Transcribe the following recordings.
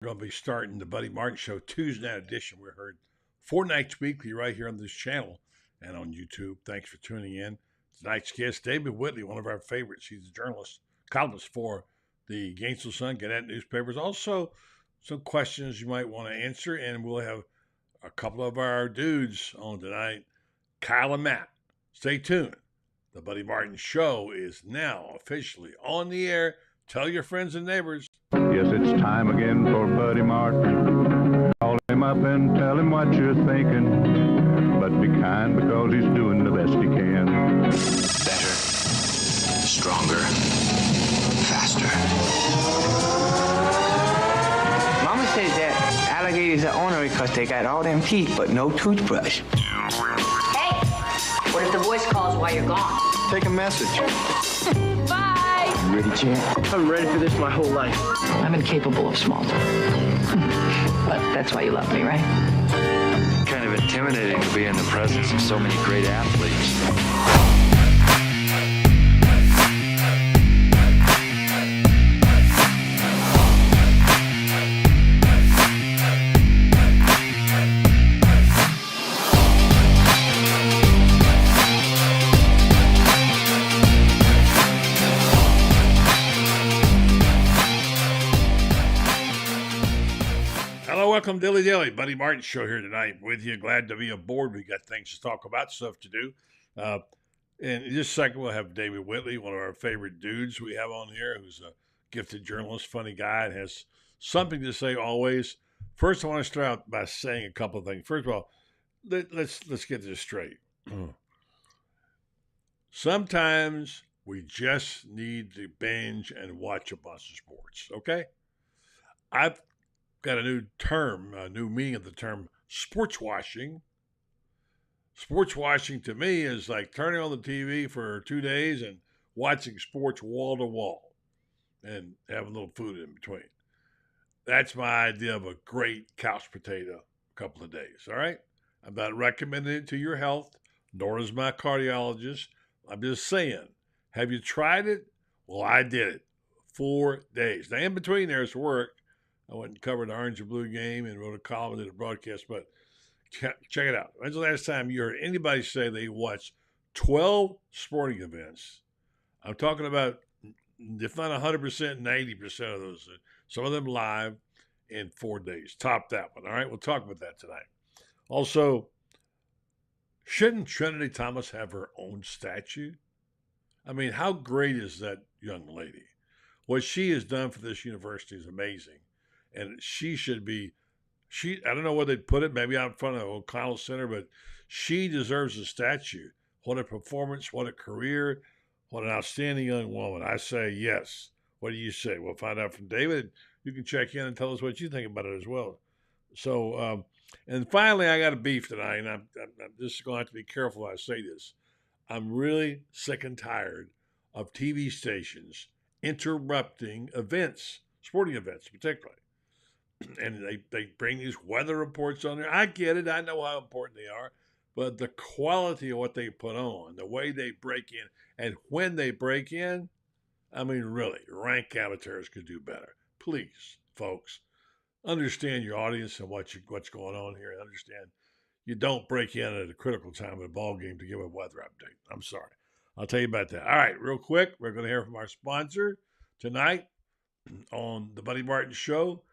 We're going to be starting the Buddy Martin Show Tuesday night edition. We're heard 4 nights weekly right here on this channel and on YouTube. Thanks for tuning in. Tonight's guest, David Whitley, one of our favorites. He's a journalist, columnist for the Gainesville Sun, Gannett newspapers. Also, some questions you might want to answer, and we'll have a couple of our dudes on tonight, Kyle and Matt. Stay tuned. The Buddy Martin Show is now officially on the air. Tell your friends and neighbors. Yes, it's time again for Buddy Martin. Call him up and tell him what you're thinking. But be kind because he's doing the best he can. Better, stronger, faster. Mama says that alligators are ornery because they got all them teeth but no toothbrush. Hey, what if the voice calls while you're gone? Take a message. Bye. You ready, champ? I'm ready for this my whole life. I'm incapable of small talk. But that's why you love me, right? Kind of intimidating to be in the presence of so many great athletes. Welcome, Dilly Dilly. Buddy Martin Show here tonight with you. Glad to be aboard. We got things to talk about, stuff to do. And in just a second, we'll have David Whitley, one of our favorite dudes we have on here, who's a gifted journalist, funny guy, and has something to say always. First, I want to start out by saying a couple of things. First of all, let's get this straight. Sometimes we just need to binge and watch a bunch of sports, okay? I've got a new term, a new meaning of the term sports washing. Sports washing to me is like turning on the TV for 2 days and watching sports wall to wall and having a little food in between. That's my idea of a great couch potato a couple of days, all right? I'm not recommending it to your health, nor is my cardiologist. I'm just saying, have you tried it? Well, I did it. 4 days. Now, in between there's work. I went and covered the orange and blue game and wrote a column and did a broadcast, but check it out. When's the last time you heard anybody say they watched 12 sporting events? I'm talking about, if not 100%, 90% of those, some of them live in 4 days. Top that one, all right? We'll talk about that tonight. Also, shouldn't Trinity Thomas have her own statue? I mean, how great is that young lady? What she has done for this university is amazing. And she should be, I don't know where they'd put it, maybe out in front of O'Connell Center, but she deserves a statue. What a performance, what a career, what an outstanding young woman. I say yes. What do you say? We'll find out from David. You can check in and tell us what you think about it as well. So, and finally, I got a beef tonight, and I'm just going to have to be careful when I say this. I'm really sick and tired of TV stations interrupting events, sporting events particularly. And they bring these weather reports on there. I get it. I know how important they are. But the quality of what they put on, the way they break in, and when they break in, I mean, really, rank amateurs could do better. Please, folks, understand your audience and what's going on here. And understand you don't break in at a critical time of a ball game to give a weather update. I'm sorry. I'll tell you about that. All right, real quick, we're going to hear from our sponsor tonight on the Buddy Martin Show.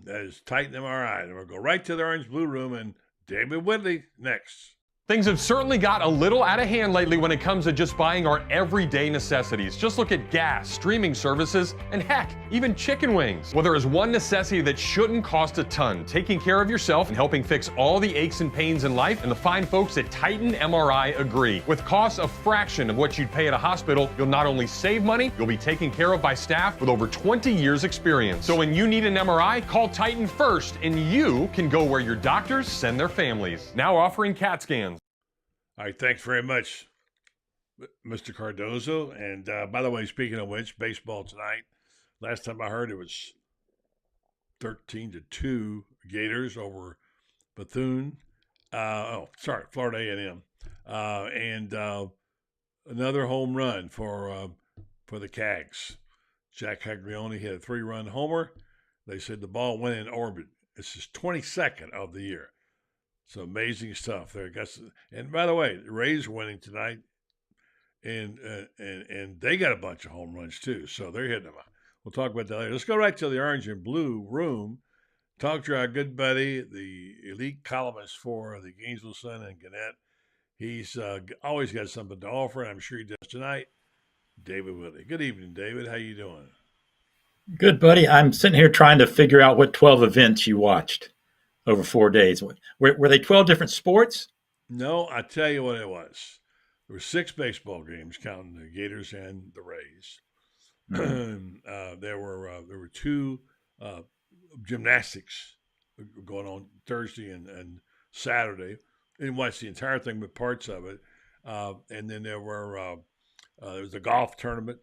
That is Titan MRI. And we'll go right to the Orange Blue Room and David Whitley next. Things have certainly got a little out of hand lately when it comes to just buying our everyday necessities. Just look at gas, streaming services, and heck, even chicken wings. Well, there is one necessity that shouldn't cost a ton: taking care of yourself and helping fix all the aches and pains in life, and the fine folks at Titan MRI agree. With costs a fraction of what you'd pay at a hospital, you'll not only save money, you'll be taken care of by staff with over 20 years experience. So when you need an MRI, call Titan first, and you can go where your doctors send their families. Now offering CAT scans. All right, thanks very much, Mr. Cardozo. And by the way, speaking of which, baseball tonight. Last time I heard it was 13-2 Gators over Bethune. Florida A&M. And another home run for the Cags. Jack Caglione hit a 3-run homer. They said the ball went in orbit. It's his 22nd of the year. So amazing stuff there. And by the way, the Rays are winning tonight, and they got a bunch of home runs too. So they're hitting them. We'll talk about that later. Let's go right to the orange and blue room. Talk to our good buddy, the elite columnist for the Gainesville Sun and Gannett. He's always got something to offer, and I'm sure he does tonight. David Willie. Good evening, David. How you doing? Good, buddy. I'm sitting here trying to figure out what 12 events you watched over 4 days. Were they 12 different sports? No, I tell you what it was. There were 6 baseball games, counting the Gators and the Rays. Mm-hmm. There were 2 gymnastics going on Thursday and Saturday. I didn't watch the entire thing, but parts of it. And then there was a golf tournament,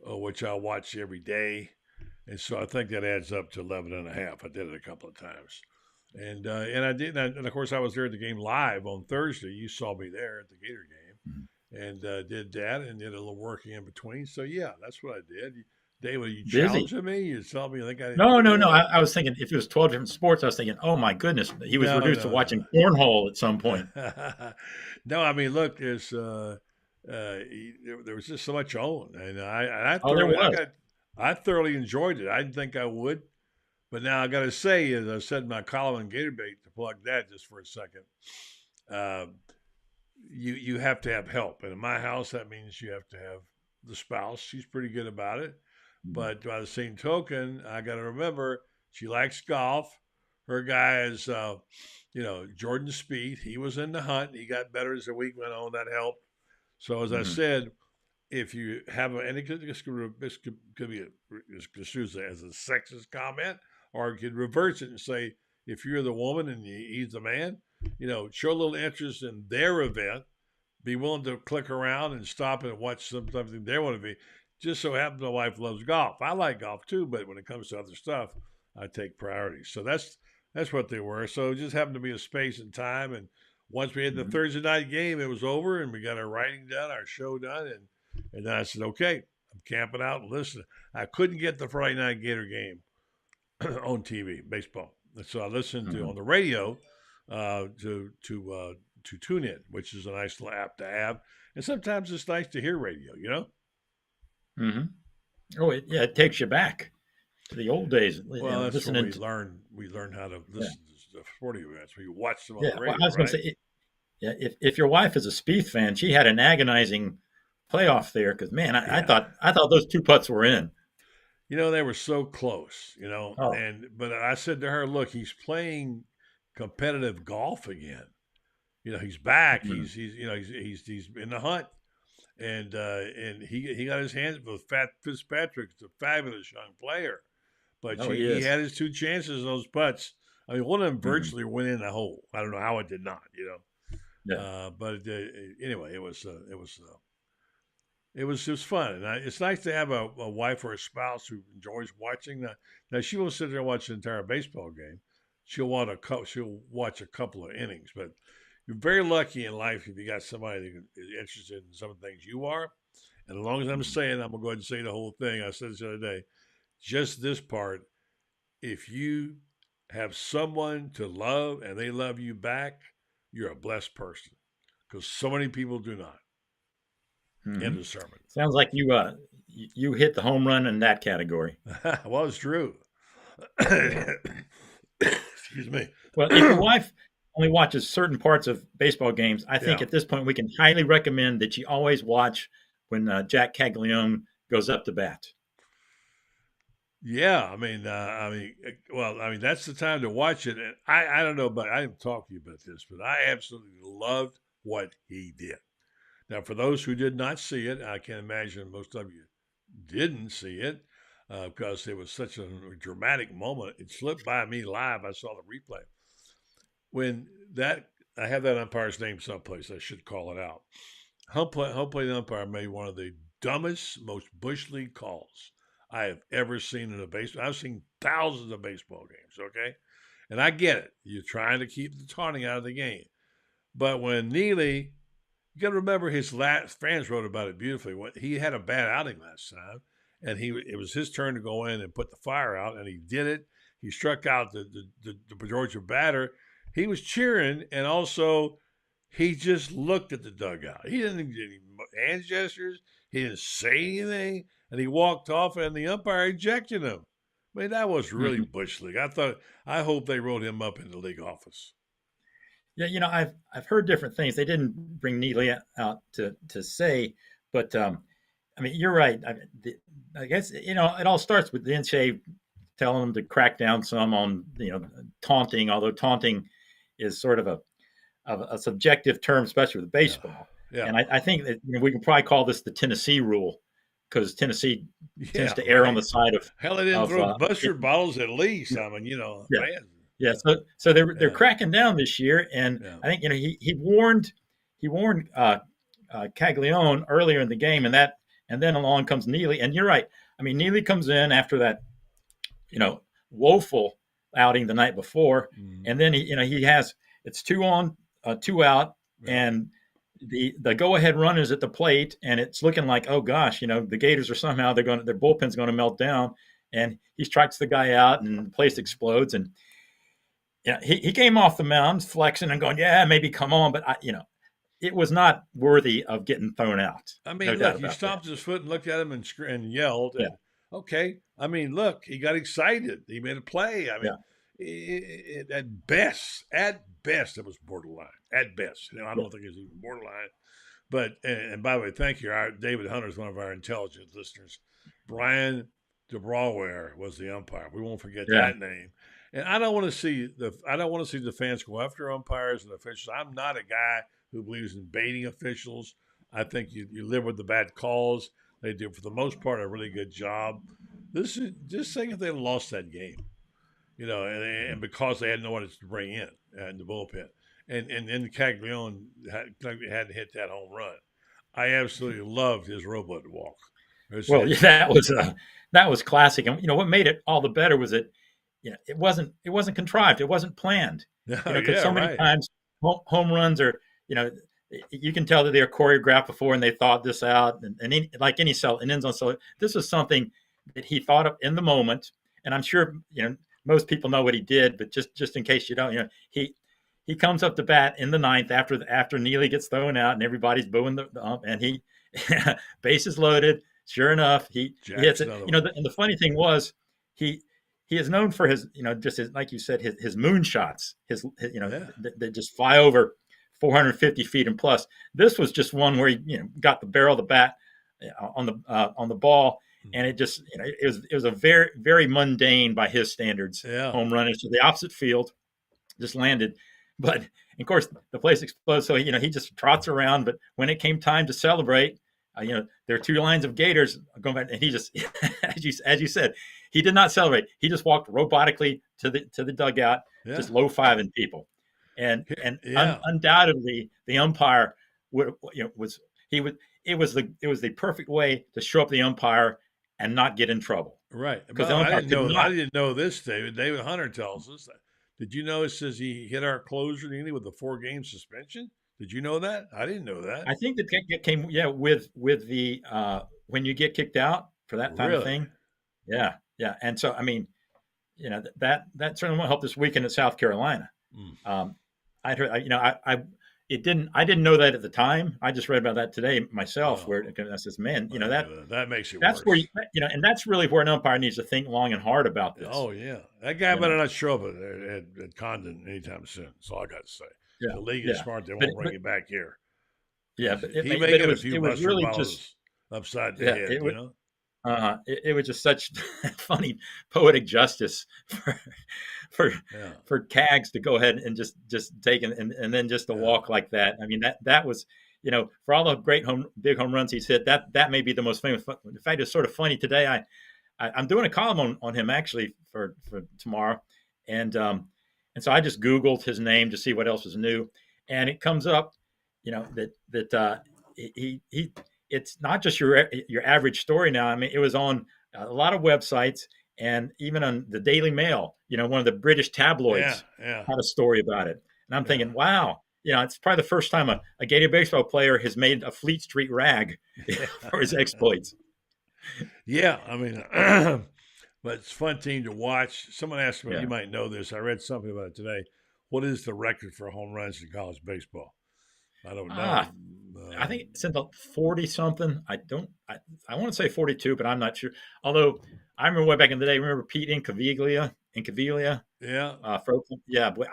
which I watch every day. And so I think that adds up to 11 and a half. I did it a couple of times. And I did. And of course, I was there at the game live on Thursday. You saw me there at the Gator game. And did that and did a little working in between. So, yeah, that's what I did. David, you challenging me? You saw me? You think I didn't No. I was thinking if it was 12 different sports, I was thinking, oh, my goodness. He was reduced to watching cornhole at some point. No, I mean, look, there was just so much on. And I thoroughly enjoyed it. I didn't think I would. But now I got to say, as I said in my column in Gator Bait, to plug that just for a second, you have to have help. And in my house, that means you have to have the spouse. She's pretty good about it. But by the same token, I got to remember she likes golf. Her guy is, Jordan Spieth. He was in the hunt. He got better as the week went on. That helped. So as I said, if you have this could be construed as a sexist comment, or you could reverse it and say, if you're the woman and he's the man, show a little interest in their event, be willing to click around and stop and watch something they want to be. Just so happens my wife loves golf. I like golf too, but when it comes to other stuff, I take priority. So that's what they were. So it just happened to be a space and time. And once we had the Thursday night game, it was over, and we got our writing done, our show done, and then I said, okay, I'm camping out and listening. I couldn't get the Friday night Gator game on TV, baseball. And so I listened to on the radio to tune in, which is a nice little app to have. And sometimes it's nice to hear radio, Oh, it takes you back to the old days. Well, that's when we learn how to listen to the sporting events. We watch them on the radio. Well, I was going to say, if your wife is a Spieth fan, she had an agonizing playoff there because, man, I thought those 2 putts were in. They were so close, but I said to her, look, he's playing competitive golf again. He's back. He's in the hunt. And he got his hands with Fitzpatrick. It's a fabulous young player. But he had his 2 chances in those putts. I mean, one of them virtually went in the hole. I don't know how it did not, Yeah. But anyway, it was fun. And it's nice to have a wife or a spouse who enjoys watching. Now, she won't sit there and watch the entire baseball game. She'll watch a couple of innings. But you're very lucky in life if you got somebody that is interested in some of the things you are. And as long as I'm saying, I'm going to go ahead and say the whole thing. I said this the other day, just this part, if you have someone to love and they love you back, you're a blessed person, because so many people do not. End of sermon. Sounds like you hit the home run in that category. Well, it's true. Excuse me. Well, if your wife only watches certain parts of baseball games, I think at this point we can highly recommend that you always watch when Jack Caglione goes up to bat. Yeah, I mean, that's the time to watch it. And I don't know, but I didn't talk to you about this, but I absolutely loved what he did. Now, for those who did not see it, I can imagine most of you didn't see it because it was such a dramatic moment. It slipped by me live. I saw the replay. I have that umpire's name someplace. I should call it out. Home plate umpire made one of the dumbest, most bush league calls I have ever seen in a baseball. I've seen thousands of baseball games, okay? And I get it. You're trying to keep the taunting out of the game. But when Neely, you got to remember fans wrote about it beautifully. He had a bad outing last time, and it was his turn to go in and put the fire out, and he did it. he struck out the Georgia batter, he was cheering, and also he just looked at the dugout. He didn't do any hand gestures. He didn't say anything, and he walked off, and the umpire ejected him. I mean, that was really bush league. I hope they wrote him up in the league office. Yeah, I've heard different things. They didn't bring Neely out to say, but I mean, you're right. I guess it all starts with the NCAA telling them to crack down some on taunting. Although taunting is sort of a subjective term, especially with baseball. Yeah. And I think that we can probably call this the Tennessee rule, because Tennessee tends to err on the side of hell. They didn't throw mustard bottles at least. I mean, Yeah, so they're cracking down this year, and I think he warned Caglione earlier in the game, and then along comes Neely, and you're right. I mean, Neely comes in after that, woeful outing the night before, and then he has it's 2 on, 2 out, and the go ahead run is at the plate, and it's looking like, oh gosh, the Gators are somehow their bullpen's going to melt down, and he strikes the guy out, and the place explodes, and he came off the mound flexing and going, yeah, maybe come on, but it was not worthy of getting thrown out. I mean, look, he stomped his foot and looked at him and yelled. And, okay, I mean, look, he got excited. He made a play. I mean, at best, it was borderline. At best, I don't think it was even borderline. But and by the way, thank you. David Hunter is one of our intelligent listeners. Brian DeBrawware was the umpire. We won't forget that name. And I don't want to see the fans go after umpires and officials. I'm not a guy who believes in baiting officials. I think you live with the bad calls. They do, for the most part, a really good job. This is just saying if they lost that game, and because they had no one to bring in the bullpen, and then Caglione had to hit that home run. I absolutely loved his robot walk. That was classic. And what made it all the better was that it wasn't contrived. It wasn't planned. Because many times home runs are, you can tell that they're choreographed before and they thought this out. And like any ends on cell, this was something that he thought of in the moment. And I'm sure, most people know what he did, but just in case you don't, he comes up to bat in the 9th after Neely gets thrown out and everybody's booing the ump, and he bases loaded. Sure enough, he hits it. And the funny thing was he is known for his, just like you said, his moon shots, that just fly over 450 feet and plus. This was just one where he, got the barrel of the bat on the ball, and it just, it was a very, very mundane by his standards home run into the opposite field, just landed. But of course, the place explodes, so he just trots around. But when it came time to celebrate, there are 2 lines of Gators going back, and he just, as you said, he did not celebrate. He just walked robotically to the dugout, just low-fiving people, and undoubtedly the umpire it was the perfect way to show up the umpire and not get in trouble. Right. Because I didn't know this, David. David Hunter tells us that. Did you know it says he hit our closer Neely with a 4-game suspension? Did you know that? I didn't know that. I think that came with the when you get kicked out for that kind of thing. Yeah. And so I mean, that certainly won't help this weekend at South Carolina. I heard, I didn't know that at the time. I just read about that today myself. Where I says, man, that makes it. That's worse. Where and that's really where an umpire needs to think long and hard about this. Oh yeah, that guy better not show up at Condon anytime soon. That's all I got to say. The league is smart; they won't bring it back here. Yeah, but he may get a few mustard really bottles upside the head. It was just such funny poetic justice for Cags to go ahead and just take and then just to walk like that. I mean that was for all the great big home runs he's hit, that may be the most famous. In fact, it's sort of funny today. I'm doing a column on him actually for tomorrow, and so I just Googled his name to see what else was new, and it comes up, that he it's not just your average story now. I mean, it was on a lot of websites and even on the Daily Mail. One of the British tabloids had a story about it, and I'm thinking, wow, it's probably the first time a Gator baseball player has made a Fleet Street rag for his exploits. Yeah, I mean, but it's a fun team to watch. Someone asked me, Yeah. you might know this. I read something about it today. What is the record for home runs in college baseball? I don't know. I think it's in the 40 something. I want to say 42, but I'm not sure. Although I remember way back in the day, remember Pete Incaviglia? Yeah. Yeah, boy,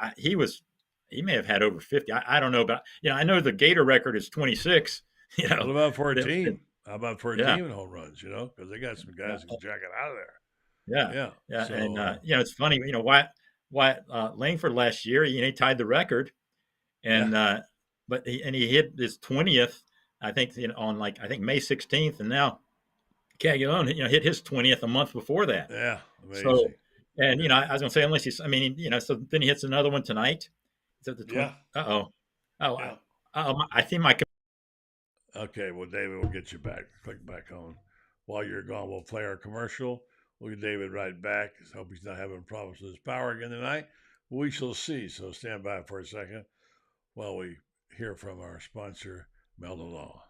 he may have had over 50. I don't know, but I know the Gator record is 26. What about for a that- team? How about for a yeah, team in home runs? Because they got some guys who can jack it out of there. yeah, Yeah. yeah. So, And it's funny. Why Langford last year, he tied the record, and but he hit his 20th. I think on I think May 16th, and now Caglione, hit his 20th a month before that. yeah, So, amazing. and I was gonna say unless so then he hits another one tonight. Is that the 20? Yeah. Oh, Yeah. I think my. Okay, well, David, we'll get you back. Click back on. While you're gone, we'll play our commercial. We'll get David right back. Hope he's not having problems with his power again tonight. We shall see. So stand by for a second while we hear from our sponsor, Meldon Law.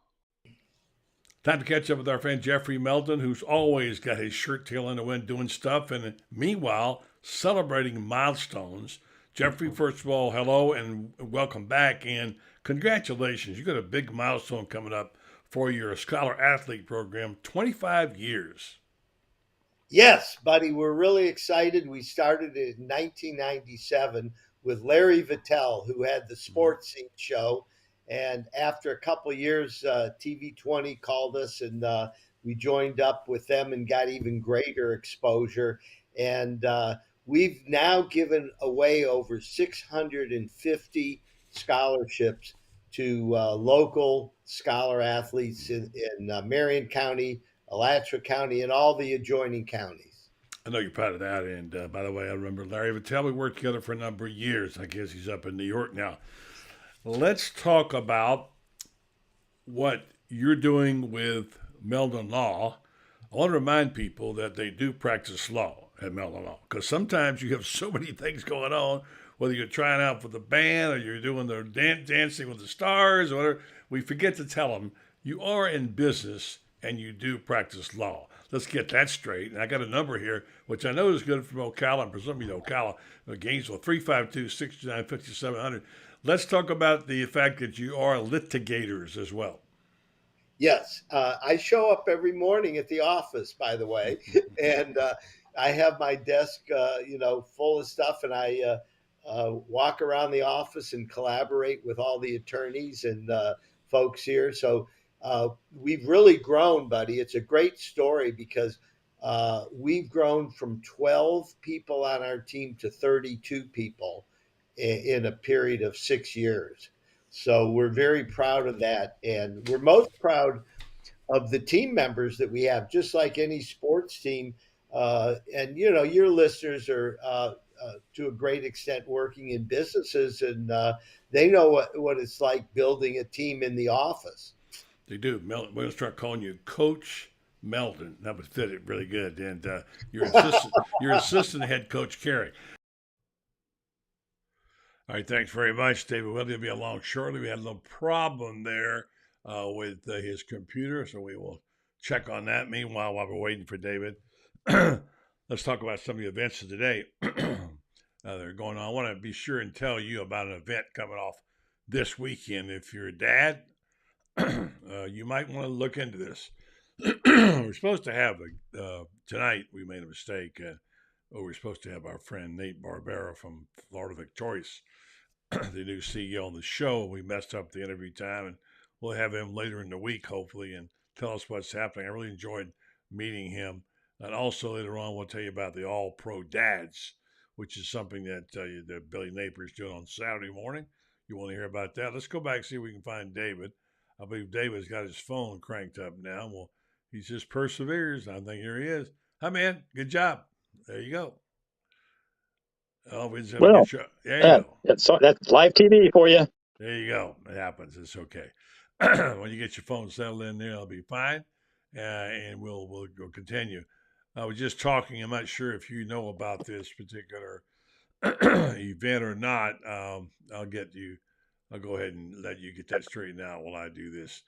Time to catch up with our friend Jeffrey Meldon, who's always got his shirt tail in the wind doing stuff, and meanwhile, celebrating milestones. Jeffrey, first of all, hello and welcome back, and congratulations. You got a big milestone coming up for your Scholar Athlete program, 25 years. Yes, buddy, we're really excited. We started it in 1997 with Larry Vittel, who had the Sports Scene show. And after a couple of years, TV20 called us, and we joined up with them and got even greater exposure. And we've now given away over 650 scholarships to local scholar athletes in Marion County, Alachua County, and all the adjoining counties. I know you're proud of that. And by the way, I remember Larry Vittel. We worked together for a number of years. I guess he's up in New York now. Let's talk about what you're doing with Meldon Law. I want to remind people that they do practice law at Meldon Law, because sometimes you have so many things going on, whether you're trying out for the band or you're doing the dancing with the stars or whatever. We forget to tell them you are in business and you do practice law. Let's get that straight. And I got a number here, which I know is good from Ocala, and presumably Ocala, Gainesville, 352-629-5700. Let's talk about the fact that you are litigators as well. Yes, I show up every morning at the office, by the way, and I have my desk, full of stuff, and I walk around the office and collaborate with all the attorneys and folks here. So we've really grown, buddy. It's a great story because we've grown from 12 people on our team to 32 people in a period of 6 years. So we're very proud of that. And we're most proud of the team members that we have, just like any sports team. And, your listeners are to a great extent working in businesses, and they know what it's like building a team in the office. They do. We're going to start calling you Coach Meldon. That would fit it really good. And your assistant head coach, Carey. All right, thanks very much, David. Will be along shortly. We had a little problem there with his computer, so we will check on that. Meanwhile, while we're waiting for David, let's talk about some of the events of today that are going on. I want to be sure and tell you about an event coming off this weekend. If you're a dad, you might want to look into this. We're supposed to have tonight. We made a mistake. We're supposed to have our friend Nate Barbera from Florida Victorious, the new CEO, on the show. We messed up the interview time, and we'll have him later in the week, hopefully, and tell us what's happening. I really enjoyed meeting him. And also later on, we'll tell you about the All Pro Dads, which is something that Billy Napier is doing on Saturday morning. You want to hear about that? Let's go back and see if we can find David. I believe David's got his phone cranked up now. Well, he just perseveres. I think here he is. Hi, man. Good job. There you go. Always have a good show. There you go. That's live TV for you. There you go. It happens. It's okay. When you get your phone settled in there, it'll be fine. And we'll continue. I was just talking. I'm not sure if you know about this particular event or not. I'll go ahead and let you get that straightened out while I do this.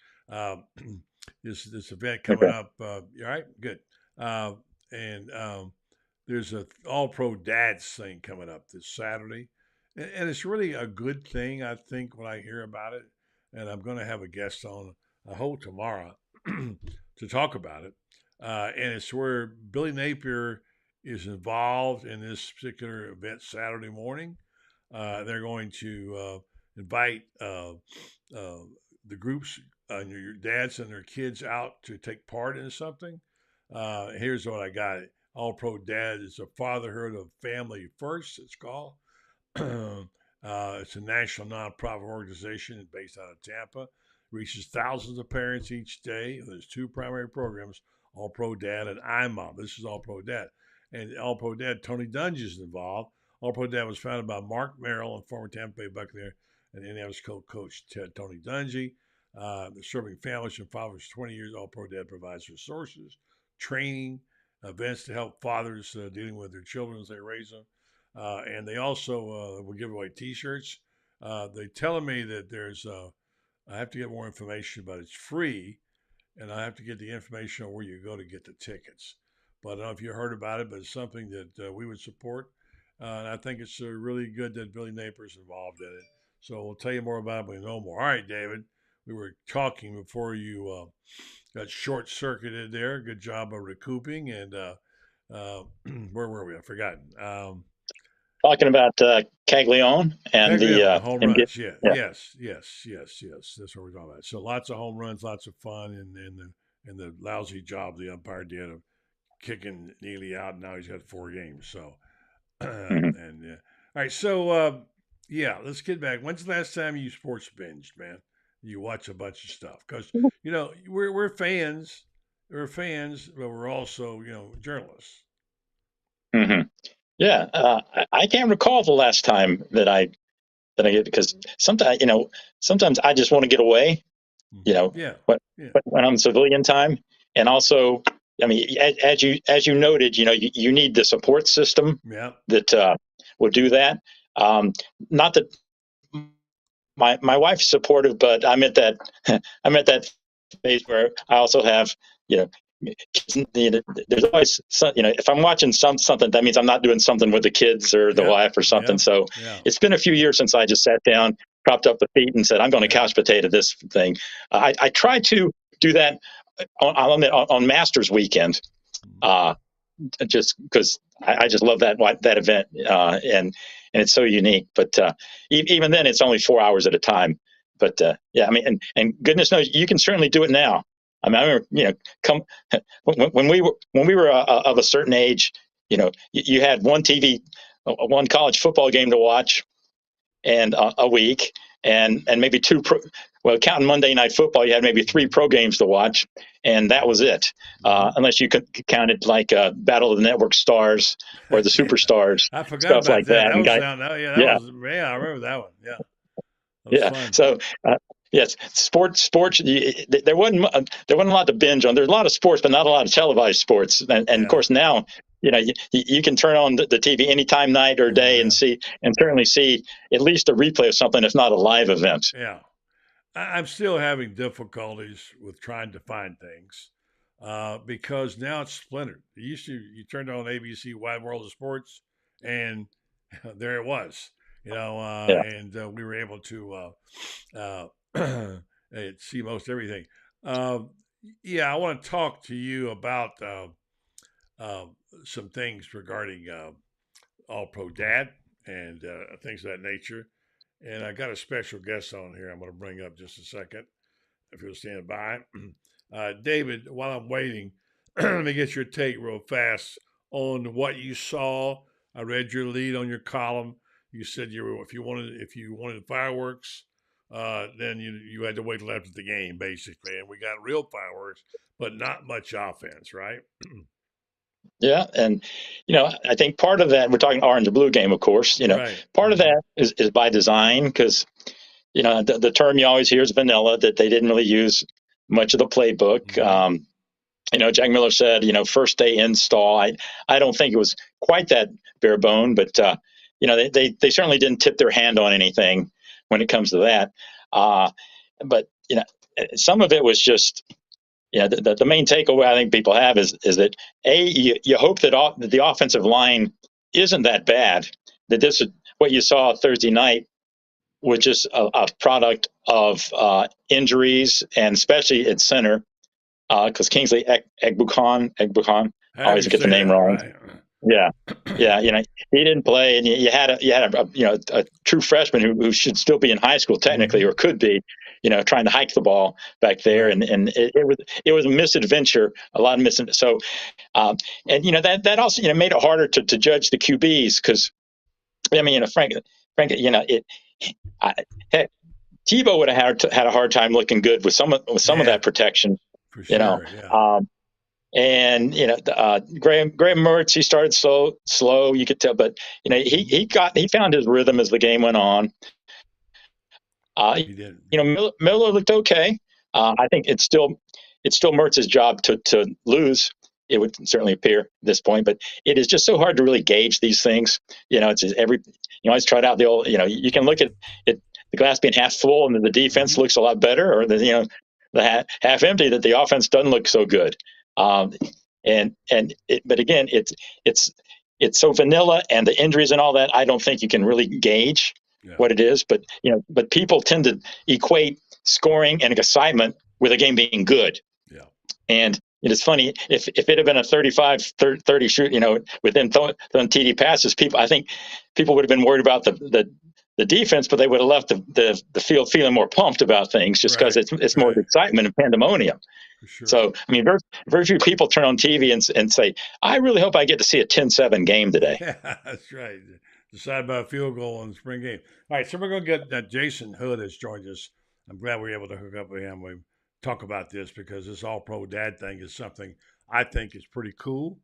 This event coming up. All right, good. there's a All-Pro Dads thing coming up this Saturday, and it's really a good thing, I think, when I hear about it. And I'm going to have a guest on, I hope tomorrow, to talk about it. And it's where Billy Napier is involved in this particular event Saturday morning. They're going to invite the groups, your dads and their kids out to take part in something. Here's what I got. All Pro Dad is a fatherhood of family first, it's called. It's a national nonprofit organization based out of Tampa. Reaches thousands of parents each day. There's two primary programs, All Pro Dad and iMom. This is All Pro Dad. And All Pro Dad, Tony Dungy is involved. All Pro Dad was founded by Mark Merrill, a former Tampa Bay Buccaneer, and Indianapolis coach Tony Dungy. Serving families and fathers for 20 years, All Pro Dad provides resources, training, events to help fathers dealing with their children as they raise them. And they also will give away T-shirts. They're telling me that there's, I have to get more information, but it's free, and I have to get the information on where you go to get the tickets. But I don't know if you heard about it, but it's something that we would support. And I think it's really good that Billy Napier's involved in it. So we'll tell you more about it when we know more. All right, David, we were talking before you got short-circuited there. Good job of recouping. And where were we? I've forgotten. Talking about Caglione and the home runs. yeah. Yes. That's what we're talking about. So lots of home runs, lots of fun, and the lousy job the umpire did of kicking Neely out. And now he's got 4 games. So and all right. So let's get back. When's the last time you sports binged, man? You watch a bunch of stuff because we're fans. We're fans, but we're also journalists. Mm-hmm. Yeah, I can't recall the last time that I get, because sometimes I just want to get away, when I'm civilian time, and also, I mean, as you noted, you need the support system that will do that. Not that my wife's supportive, but I'm at that phase where I also have there's always if I'm watching something, that means I'm not doing something with the kids or the wife or something. So it's been a few years since I just sat down, propped up the feet, and said, I'm going to couch potato this thing. I try to do that on Masters weekend, just because I just love that event, and it's so unique. But even then, it's only 4 hours at a time. But I mean, and goodness knows, you can certainly do it now. I mean, I remember, when we were of a certain age, you had one college football game to watch, and a week, and maybe two counting Monday Night Football, you had maybe 3 pro games to watch, and that was it. Unless you counted like Battle of the Network Stars or the Superstars, I forgot stuff about like that. that. I remember that one. Yeah. Yeah. So, yes, sports. There wasn't a lot to binge on. There's a lot of sports, but not a lot of televised sports. And of course now, you can turn on the TV anytime, night or day, and certainly see at least a replay of something, if not a live event. Yeah, I'm still having difficulties with trying to find things because now it's splintered. You turned on ABC Wide World of Sports, and there it was. And we were able to see most everything. I want to talk to you about some things regarding All Pro Dad and things of that nature. And I got a special guest on here I'm going to bring up just a second, if you'll stand by. David, while I'm waiting, let me get your take real fast on what you saw. I read your lead on your column. You said if you wanted fireworks, then you had to wait till after the game, basically. And we got real fireworks, but not much offense, right? Yeah, and I think part of that, we're talking orange and blue game, of course. Right. Part of that is by design, because the term you always hear is vanilla, that they didn't really use much of the playbook. Jack Miller said, first day install. I don't think it was quite that bare bone, but they certainly didn't tip their hand on anything when it comes to that. But some of it was just yeah, the main takeaway I think people have is that you hope that the offensive line isn't that bad. That this is what you saw Thursday night was just a product of injuries, and especially at center, because Kingsley Egbuchon, I always get the name wrong. Right. Yeah, yeah, he didn't play, and you had a true freshman who should still be in high school technically, or could be, trying to hike the ball back there, Right. and it was a misadventure, a lot of so, and that also made it harder to judge the QBs, because Frank, heck, Tebow would have had a hard time looking good with some of that protection, for sure. and Graham Mertz, he started slow, you could tell, but he found his rhythm as the game went on. He did. Miller looked okay. I think it's still Mertz's job to lose. It would certainly appear at this point, but it is just so hard to really gauge these things. It's just always tried out the old. You can look at it, the glass being half full, and the defense looks a lot better, or the half empty, that the offense doesn't look so good. But again, it's so vanilla, and the injuries and all that, I don't think you can really gauge what it is. But people tend to equate scoring and excitement with a game being good. Yeah. And it's funny, if it had been a 35-30 shoot, within throwing TD passes, I think people would have been worried about the defense, but they would have left the field feeling more pumped about things, just because it's more excitement and pandemonium. Sure. So, very few people turn on TV and say, I really hope I get to see a 10-7 game today. Yeah, that's right. Decided by a field goal in the spring game. All right, so we're going to get Jason Hood has joined us. I'm glad we were able to hook up with him. We talk about this because this all-pro dad thing is something I think is pretty cool.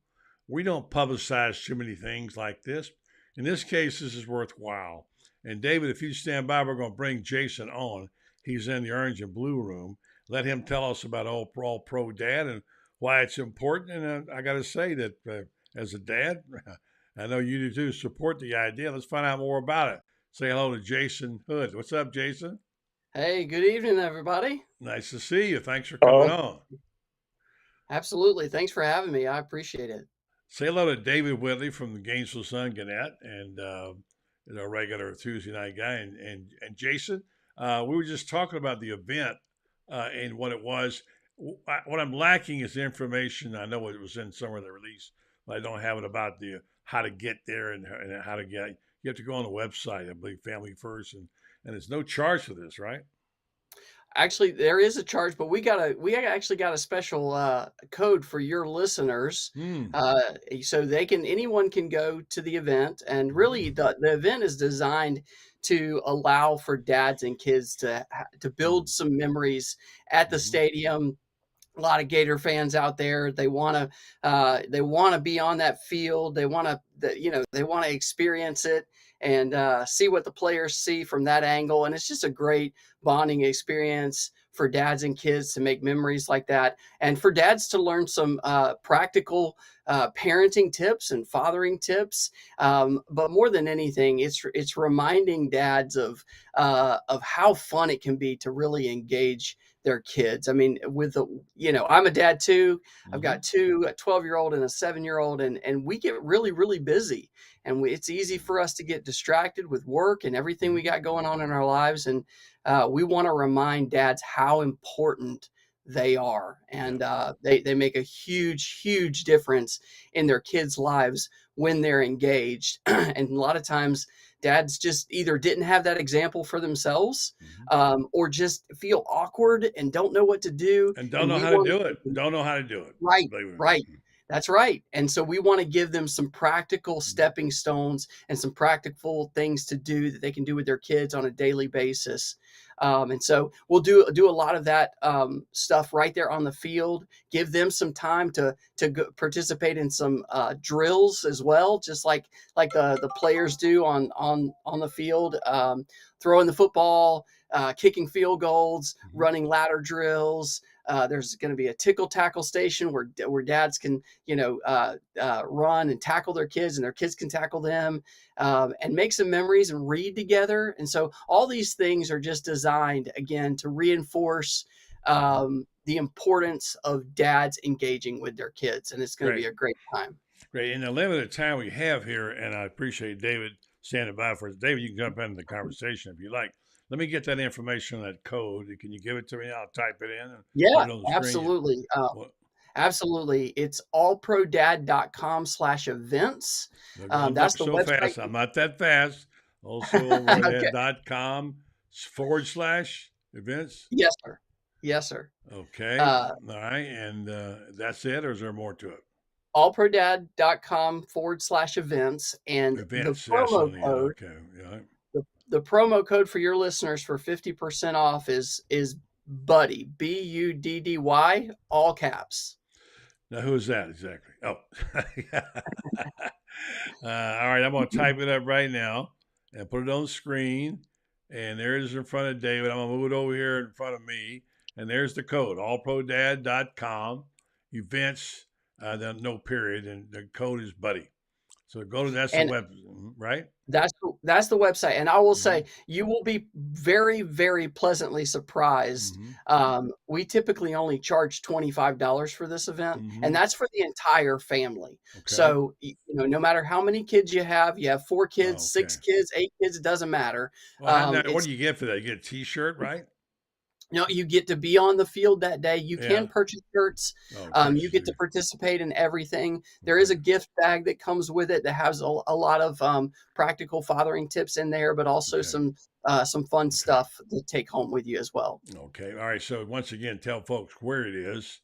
We don't publicize too many things like this. In this case, this is worthwhile. And David, if you stand by, we're going to bring Jason on. He's in the orange and blue room. Let him tell us about all-pro dad and why it's important. And I got to say that as a dad, I know you do too, support the idea. Let's find out more about it. Say hello to Jason Hood. What's up, Jason? Hey, good evening, everybody. Nice to see you. Thanks for coming on. Absolutely. Thanks for having me. I appreciate it. Say hello to David Whitley from the Gainesville Sun Gannett, and a regular Tuesday night guy. And Jason, we were just talking about the event and what it was. What I'm lacking is information. I know it was in somewhere in the release, but I don't have it about how to get there and how to get. You have to go on the website, I believe, Family First, and there's no charge for this, right? Actually, there is a charge, but we actually got a special code for your listeners, so anyone can go to the event, and really the event is designed to allow for dads and kids to build some memories at the stadium. A lot of Gator fans out there, they want to be on that field. They want to experience it and see what the players see from that angle. And it's just a great bonding experience for dads and kids to make memories like that, and for dads to learn some practical parenting tips and fathering tips. But more than anything, it's reminding dads of how fun it can be to really engage their kids. I'm a dad too. I've got two, a 12-year-old and a 7-year-old, and we get really, really busy, and it's easy for us to get distracted with work and everything we got going on in our lives. And we want to remind dads how important they are, and they make a huge, huge difference in their kids' lives when they're engaged. And a lot of times dads just either didn't have that example for themselves, or just feel awkward and don't know what to do. And don't know how to do it. Don't know how to do it. Right. That's right. And so we want to give them some practical stepping stones and some practical things to do that they can do with their kids on a daily basis. And so we'll do a lot of that stuff right there on the field. Give them some time to participate in some drills as well, just like the players do on the field, throwing the football, kicking field goals, running ladder drills. There's going to be a tickle tackle station where dads can, run and tackle their kids, and their kids can tackle them, and make some memories and read together. And so all these things are just designed, again, to reinforce the importance of dads engaging with their kids, and it's going to be a great time. Great. In the limited time we have here, and I appreciate David standing by for us. David, you can jump into the conversation if you like. Let me get that information on that code. Can you give it to me? I'll type it in. And yeah, put it on the absolutely. Absolutely. It's allprodad.com/events. That's the website. Fast. I'm not that fast. Also, allprodad.com/events. Yes, sir. Yes, sir. Okay. All right. And that's it, or is there more to it? allprodad.com/events. And events, the promo code. Okay. Yeah. The promo code for your listeners for 50% off is Buddy, BUDDY, all caps. Now, who is that exactly? Oh, all right. I'm going to type it up right now and put it on the screen. And there it is in front of David. I'm going to move it over here in front of me. And there's the code, allprodad.com, events, then no period. And the code is Buddy. So go to that's the web, right? That's the website. And I will say you will be very, very pleasantly surprised. We typically only charge $25 for this event, and that's for the entire family. Okay. So, no matter how many kids you have 4 kids, 6 kids, 8 kids, it doesn't matter. Well, what do you get for that? You get a t-shirt, right? No, you get to be on the field that day. You can purchase shirts. You get to participate in everything. There is a gift bag that comes with it that has a lot of practical fathering tips in there, but also some fun stuff to take home with you as well. Okay. All right. So once again, tell folks where it is.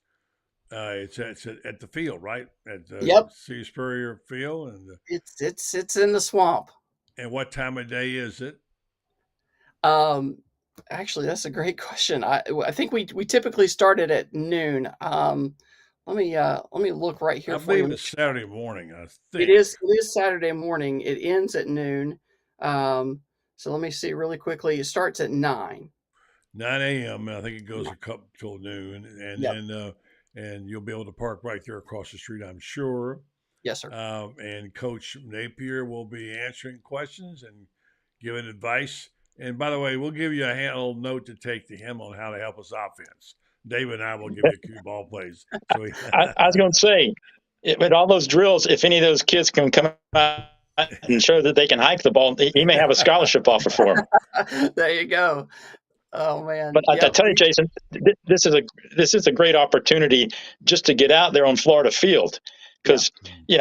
It's at the field, right? At C. Spurrier Field, and it's in the swamp. And what time of day is it? Actually, that's a great question. I think we typically started at noon. Let me look right here. I believe it's Saturday morning. I think it is Saturday morning. It ends at noon. So let me see really quickly. It starts at 9 a.m. I think it goes a couple till noon, and then and you'll be able to park right there across the street, I'm sure. Yes, sir. And Coach Napier will be answering questions and giving advice. And by the way, we'll give you a little note to take to him on how to help us offense. David and I will give you a few ball plays. So I was going to say, with all those drills, if any of those kids can come out and show that they can hike the ball, he may have a scholarship offer for them. There you go. Oh man! But I tell you, Jason, this is a great opportunity just to get out there on Florida Field, because you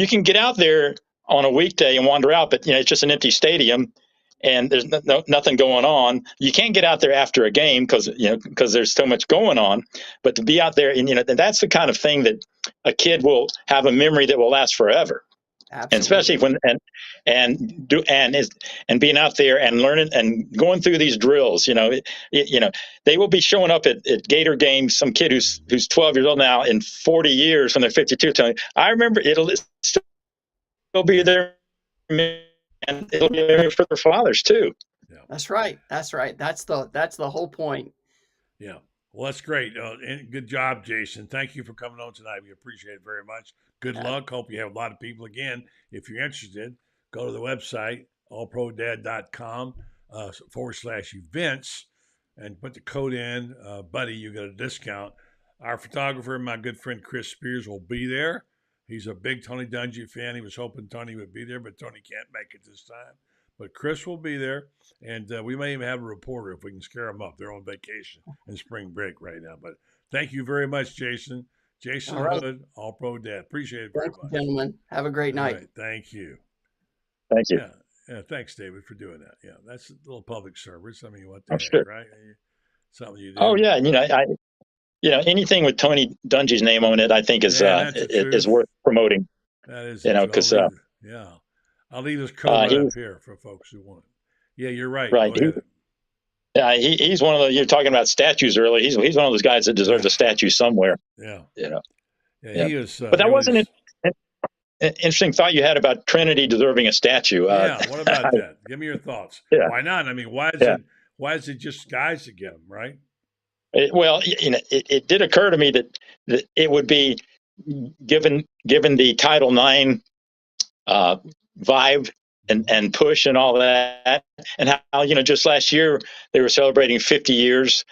can get out there on a weekday and wander out, but it's just an empty stadium. And there's nothing going on. You can't get out there after a game because there's so much going on. But to be out there, and that's the kind of thing that a kid will have a memory that will last forever. Absolutely. And especially when and being out there and learning and going through these drills. They will be showing up at Gator games. Some kid who's 12 years old now, in 40 years when they're 52, telling me, I remember it'll still be there. And it'll be there for their fathers too. Yeah. That's right. That's the whole point. Yeah. Well, that's great. And good job, Jason. Thank you for coming on tonight. We appreciate it very much. Good luck. Hope you have a lot of people. Again, if you're interested, go to the website, allprodad.com/events, and put the code in, Buddy, you get a discount. Our photographer, my good friend Chris Spears, will be there. He's a big Tony Dungy fan. He was hoping Tony would be there, but Tony can't make it this time. But Chris will be there, and we may even have a reporter if we can scare them up. They're on vacation in spring break right now. But thank you very much, Jason. Jason Hood, All Pro Dad. Appreciate it very much. Gentlemen. Have a great night. Right. Thank you. Thank you. Yeah. Thanks, David, for doing that. Yeah, that's a little public service. I mean, what the heck, sure. Right? Something you do. Oh, yeah. And, anything with Tony Dungy's name on it, I think is worth promoting. That is, because I'll leave this code up here for folks who want it. Yeah, you're right. Right. He's one of the. You're talking about statues earlier. He's one of those guys that deserves a statue somewhere. Yeah. Yeah. He is. But that wasn't an interesting thought you had about Trinity deserving a statue. What about that? Give me your thoughts. Yeah. Why not? I mean, why is it? Why is it just guys that get them, right? It did occur to me that it would be given the Title IX vibe and push and all that, and how just last year they were celebrating 50 years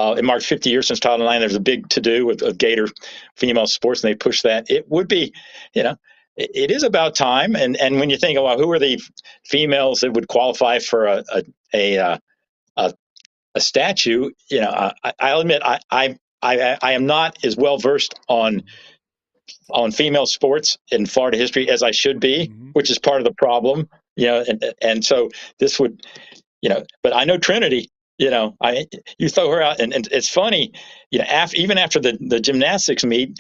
It marked 50 years since Title IX. There's a big to-do of Gator female sports, and they push that. It would be, it is about time. And when you think, well, who are the females that would qualify for a statue? I'll admit I am not as well versed on female sports in Florida history as I should be, which is part of the problem. And so this would, but I know Trinity. You throw her out, and it's funny. Even after the gymnastics meet,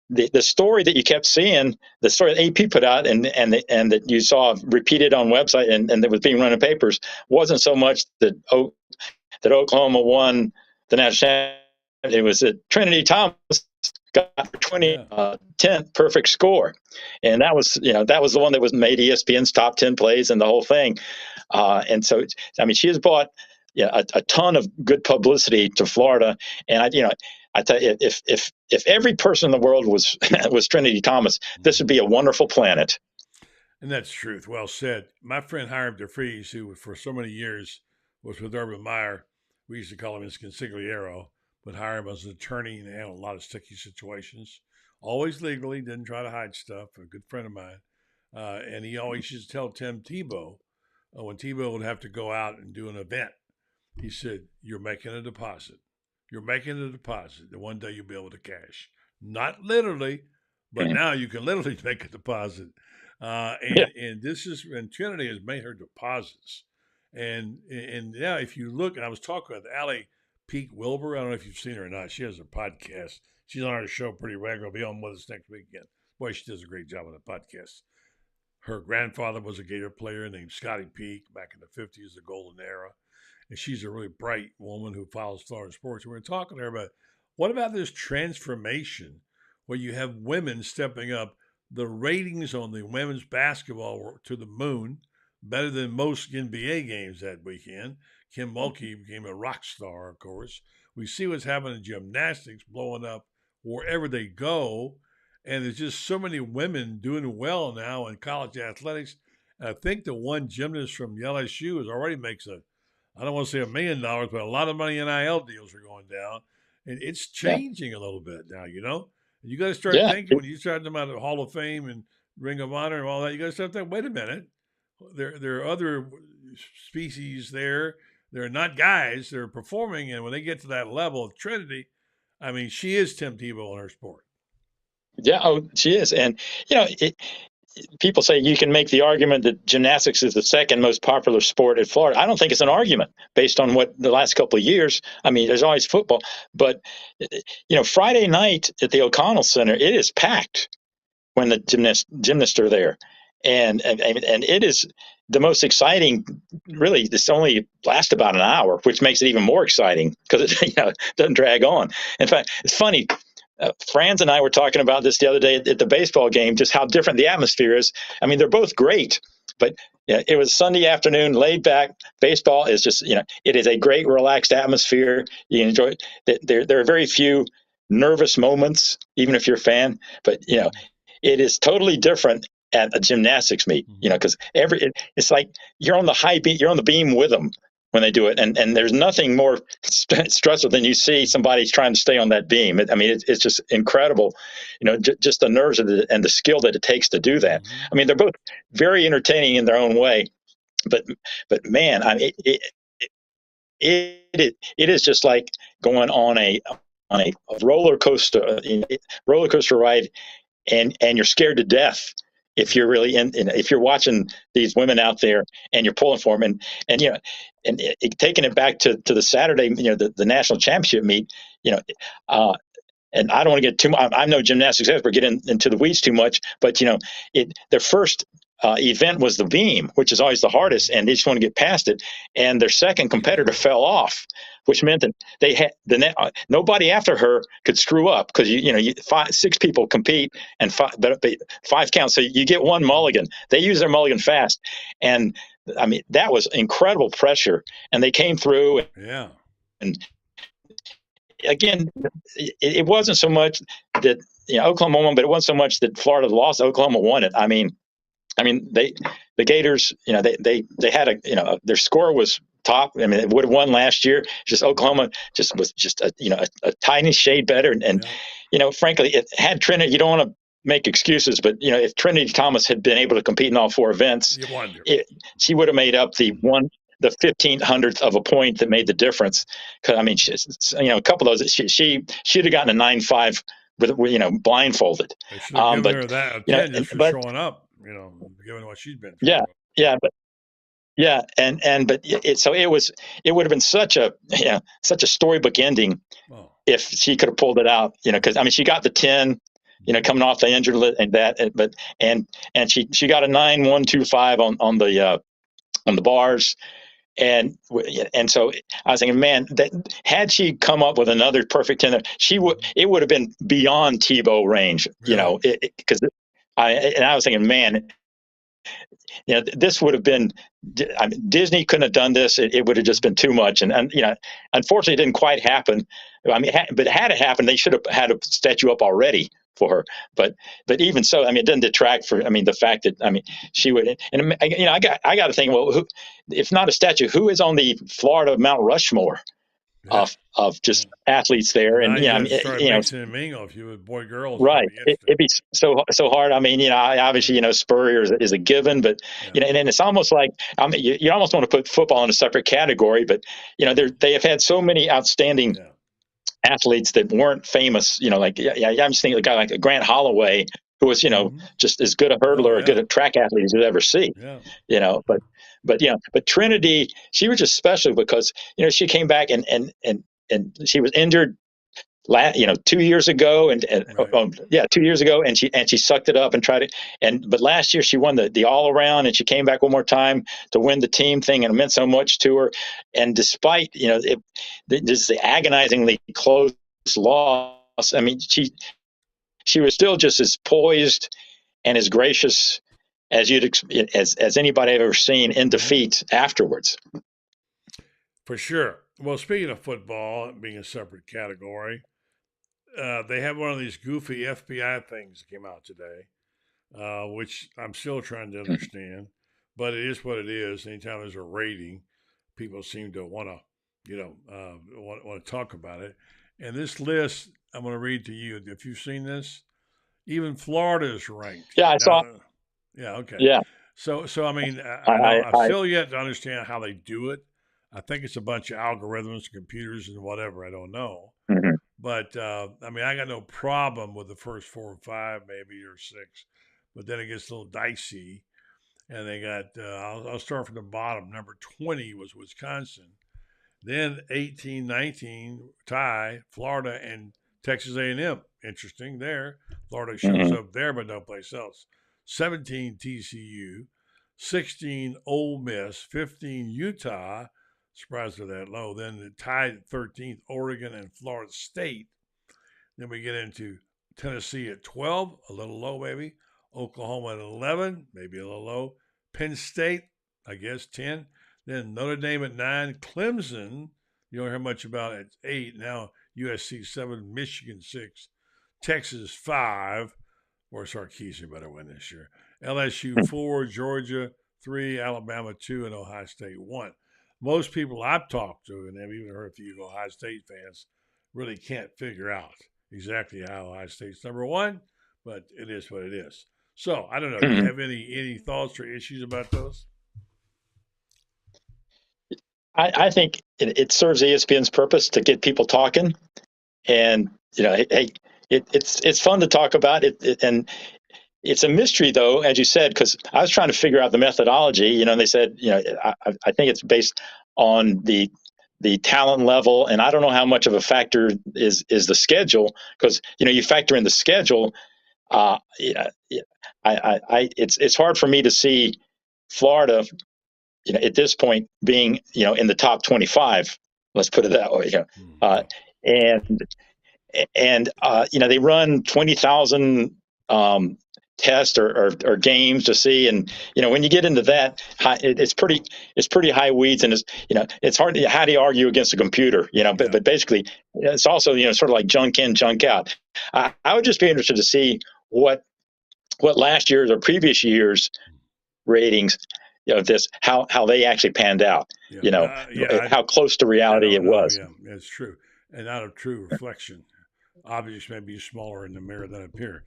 the story that you kept seeing, the story that AP put out, and that you saw repeated on website, and that was being run in papers, wasn't so much that Oklahoma won the national championship. It was that Trinity Thomas got 10 perfect score, and that was the one that was made ESPN's top 10 plays and the whole thing. And so, I mean, she has brought a ton of good publicity to Florida. And I tell you, if every person in the world was was Trinity Thomas, this would be a wonderful planet. And that's truth. Well said. My friend Hiram DeFries, who for so many years was with Urban Meyer, we used to call him his consigliere, but Hiram was an attorney and handled a lot of sticky situations, always legally, didn't try to hide stuff. A good friend of mine. And he always used to tell Tim Tebow, when Tebow would have to go out and do an event, he said, "You're making a deposit. You're making a deposit that one day you'll be able to cash." Not literally, but now you can literally make a deposit. And this is, and Trinity has made her deposits. And now if you look, and I was talking with Allie Peak Wilbur, I don't know if you've seen her or not. She has a podcast. She's on our show pretty regularly. Be on with us next weekend. Boy, she does a great job on the podcast. Her grandfather was a Gator player named Scotty Peak back in the 50s, the golden era. And she's a really bright woman who follows Florida sports. And we're talking to her about, what about this transformation where you have women stepping up? The ratings on the women's basketball were to the moon, better than most NBA games that weekend. Kim Mulkey became a rock star, of course. We see what's happening in gymnastics, blowing up wherever they go. And there's just so many women doing well now in college athletics. And I think the one gymnast from LSU already makes I don't want to say $1 million, but a lot of money in NIL deals are going down. And it's changing a little bit now, You got to start thinking, when you start talking about the Hall of Fame and Ring of Honor and all that, you got to start thinking, wait a minute. There are other species there. They're not guys. They're performing. And when they get to that level of Trinity, I mean, she is Tim Tebow in her sport. Yeah, she is. And, people say you can make the argument that gymnastics is the second most popular sport in Florida. I don't think it's an argument based on what the last couple of years. I mean, there's always football. But, Friday night at the O'Connell Center, it is packed when the gymnasts are there. And it is the most exciting. Really, this only lasts about an hour, which makes it even more exciting because it doesn't drag on. In fact, it's funny. Franz and I were talking about this the other day at the baseball game, just how different the atmosphere is. I mean, they're both great, but it was Sunday afternoon, laid back. Baseball is just, it is a great, relaxed atmosphere. You enjoy it. There are very few nervous moments, even if you're a fan, but, it is totally different at a gymnastics meet, because it's like you're on the high beat, you're on the beam with them when they do it. And there's nothing more stressful than you see somebody's trying to stay on that beam. It's just incredible, just the nerves and the skill that it takes to do that. I mean, they're both very entertaining in their own way, but man, I mean, it is just like going on a roller coaster ride, and you're scared to death if you're really if you're watching these women out there and you're pulling for them, and taking it back to the Saturday, the national championship meet, and I don't want to get too much. I'm no gymnastics expert, get into the weeds too much, but their first event was the beam, which is always the hardest, and they just want to get past it. And their second competitor fell off, which meant that they had nobody after her could screw up, because six people compete and five counts, so you get one mulligan. They use their mulligan fast, and I mean that was incredible pressure, and they came through. And again, it wasn't so much that Oklahoma won, but it wasn't so much that Florida lost. Oklahoma won it. I mean, the Gators, they had their score was top. I mean, it would have won last year. Just Oklahoma just was just a tiny shade better. And frankly, it had Trinity. You don't want to make excuses, but if Trinity Thomas had been able to compete in all 4 events, she would have made up the 1/1500th of a point that made the difference. Because I mean, a couple of those, she'd have gotten a 9.5 with blindfolded. They should have given her that 10 just for showing up. Given what she's been through. So it would have been such a storybook ending if she could have pulled it out. Because I mean, she got the 10. Coming off the injured and that, and she got a 9.125 on the bars. And so I was thinking, man, that had she come up with another perfect 10, it would have been beyond Tebow range, because I was thinking, man, this would have been, I mean, Disney couldn't have done this. It would have just been too much. And unfortunately, it didn't quite happen. I mean, but had it happened, they should have had a statue up already for her. But even so, I mean, it doesn't detract for, I mean, the fact that, I mean, she would, and I got to think, well, who, if not a statue, who is on the Florida Mount Rushmore of just athletes there? And mixing and mingle if you would boy girls, right? It'd be so hard. I mean, obviously, Spurrier is a given, but and it's almost like, I mean, you almost want to put football in a separate category, but they have had so many outstanding athletes that weren't famous. I'm just thinking of a guy like Grant Holloway, who was just as good a hurdler, or good a track athlete as you'd ever see. But Trinity, she was just special because she came back and she was injured 2 years ago, and 2 years ago, and she sucked it up and tried it. But last year she won the all around, and she came back one more time to win the team thing, and it meant so much to her. And despite this is the agonizingly close loss, I mean, she was still just as poised and as gracious as as anybody I've ever seen in defeat afterwards. For sure. Well, speaking of football being a separate category, they have one of these goofy FBI things that came out today, which I'm still trying to understand, but it is what it is. Anytime there's a rating, people seem to want to talk about it. And this list, I'm going to read to you. If you've seen this, even Florida is ranked. Yeah, I saw. Yeah. Okay. Yeah. So I mean, I still yet to understand how they do it. I think it's a bunch of algorithms, computers, and whatever. I don't know. Mm-hmm. But, I mean, I got no problem with the first 4 or 5, maybe, or 6. But then it gets a little dicey. And they got, I'll start from the bottom. Number 20 was Wisconsin. Then 18, 19, tie, Florida and Texas A&M. Interesting there. Florida shows up there, but no place else. 17, TCU. 16, Ole Miss. 15, Utah. Surprised they're that low. Then tied at 13th, Oregon and Florida State. Then we get into Tennessee at 12, a little low maybe. Oklahoma at 11, maybe a little low. Penn State, I guess, 10. Then Notre Dame at 9. Clemson, you don't hear much about it, at 8. Now USC 7, Michigan 6. Texas 5. Or Sarkisian better win this year. LSU 4, Georgia 3, Alabama 2, and Ohio State 1. Most people I've talked to, and I've even heard a few Ohio State fans, really can't figure out exactly how Ohio State's number 1, but it is what it is. So I don't know. Do you have any thoughts or issues about those? I think it serves ESPN's purpose to get people talking, and hey, it's fun to talk about it, and it's a mystery, though, as you said, because I was trying to figure out the methodology. And they said, I think it's based on the talent level, and I don't know how much of a factor is the schedule, because you factor in the schedule. It's hard for me to see Florida, at this point being in the top 25. Let's put it that way. And they run 20,000 tests or games to see, and when you get into that, it's pretty high weeds, and it's hard. How do you argue against a computer? But basically, it's also sort of like junk in, junk out. I would just be interested to see what last year's or previous year's ratings this, how they actually panned out. How close to reality it was. Yeah, it's true, and out of true reflection. Objects may be smaller in the mirror than appear.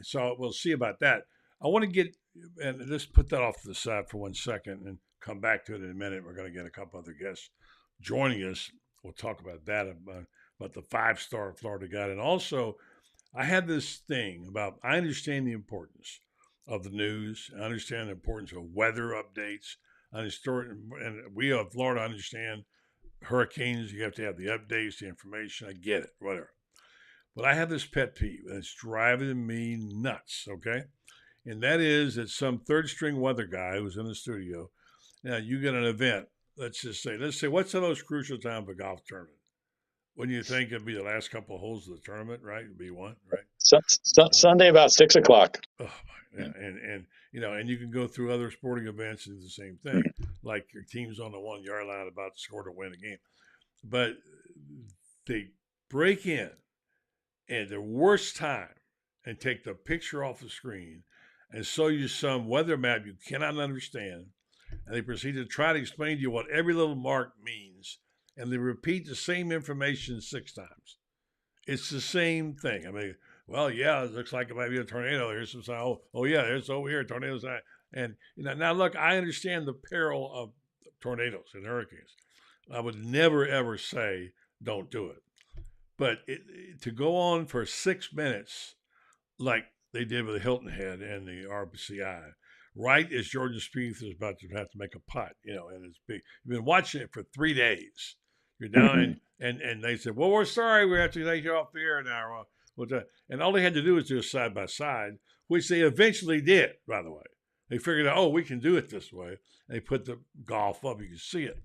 So we'll see about that. I want to get, and let's put that off to the side for 1 second and come back to it in a minute. We're going to get a couple other guests joining us. We'll talk about that, about the 5-star Florida guide. And also, I had this thing about, I understand the importance of the news. I understand the importance of weather updates. And we of Florida understand hurricanes. You have to have the updates, the information. I get it, whatever. But I have this pet peeve, and it's driving me nuts, okay? And that is that some third-string weather guy who's in the studio, now you get an event, let's say, what's the most crucial time of a golf tournament? When you think it'd be the last couple of holes of the tournament, right? It'd be one, right? Sunday about 6 o'clock. Oh, yeah, and and you can go through other sporting events and do the same thing, like your team's on the 1-yard line about to score to win a game. But they break in at the worst time and take the picture off the screen and show you some weather map you cannot understand. And they proceed to try to explain to you what every little mark means. And they repeat the same information 6 times. It's the same thing. I mean, well, yeah, it looks like it might be a tornado. Here's some sign. Oh yeah, there's over here, tornadoes. And now look, I understand the peril of tornadoes and hurricanes. I would never, ever say don't do it. But to go on for 6 minutes, like they did with the Hilton Head and the RBCI, right as Jordan Spieth is about to have to make a putt, and it's big. You've been watching it for 3 days. You're down, and they said, well, we're sorry, we have to take you off the air now. And all they had to do was do a side by side, which they eventually did, by the way. They figured out, we can do it this way. And they put the golf up, you can see it.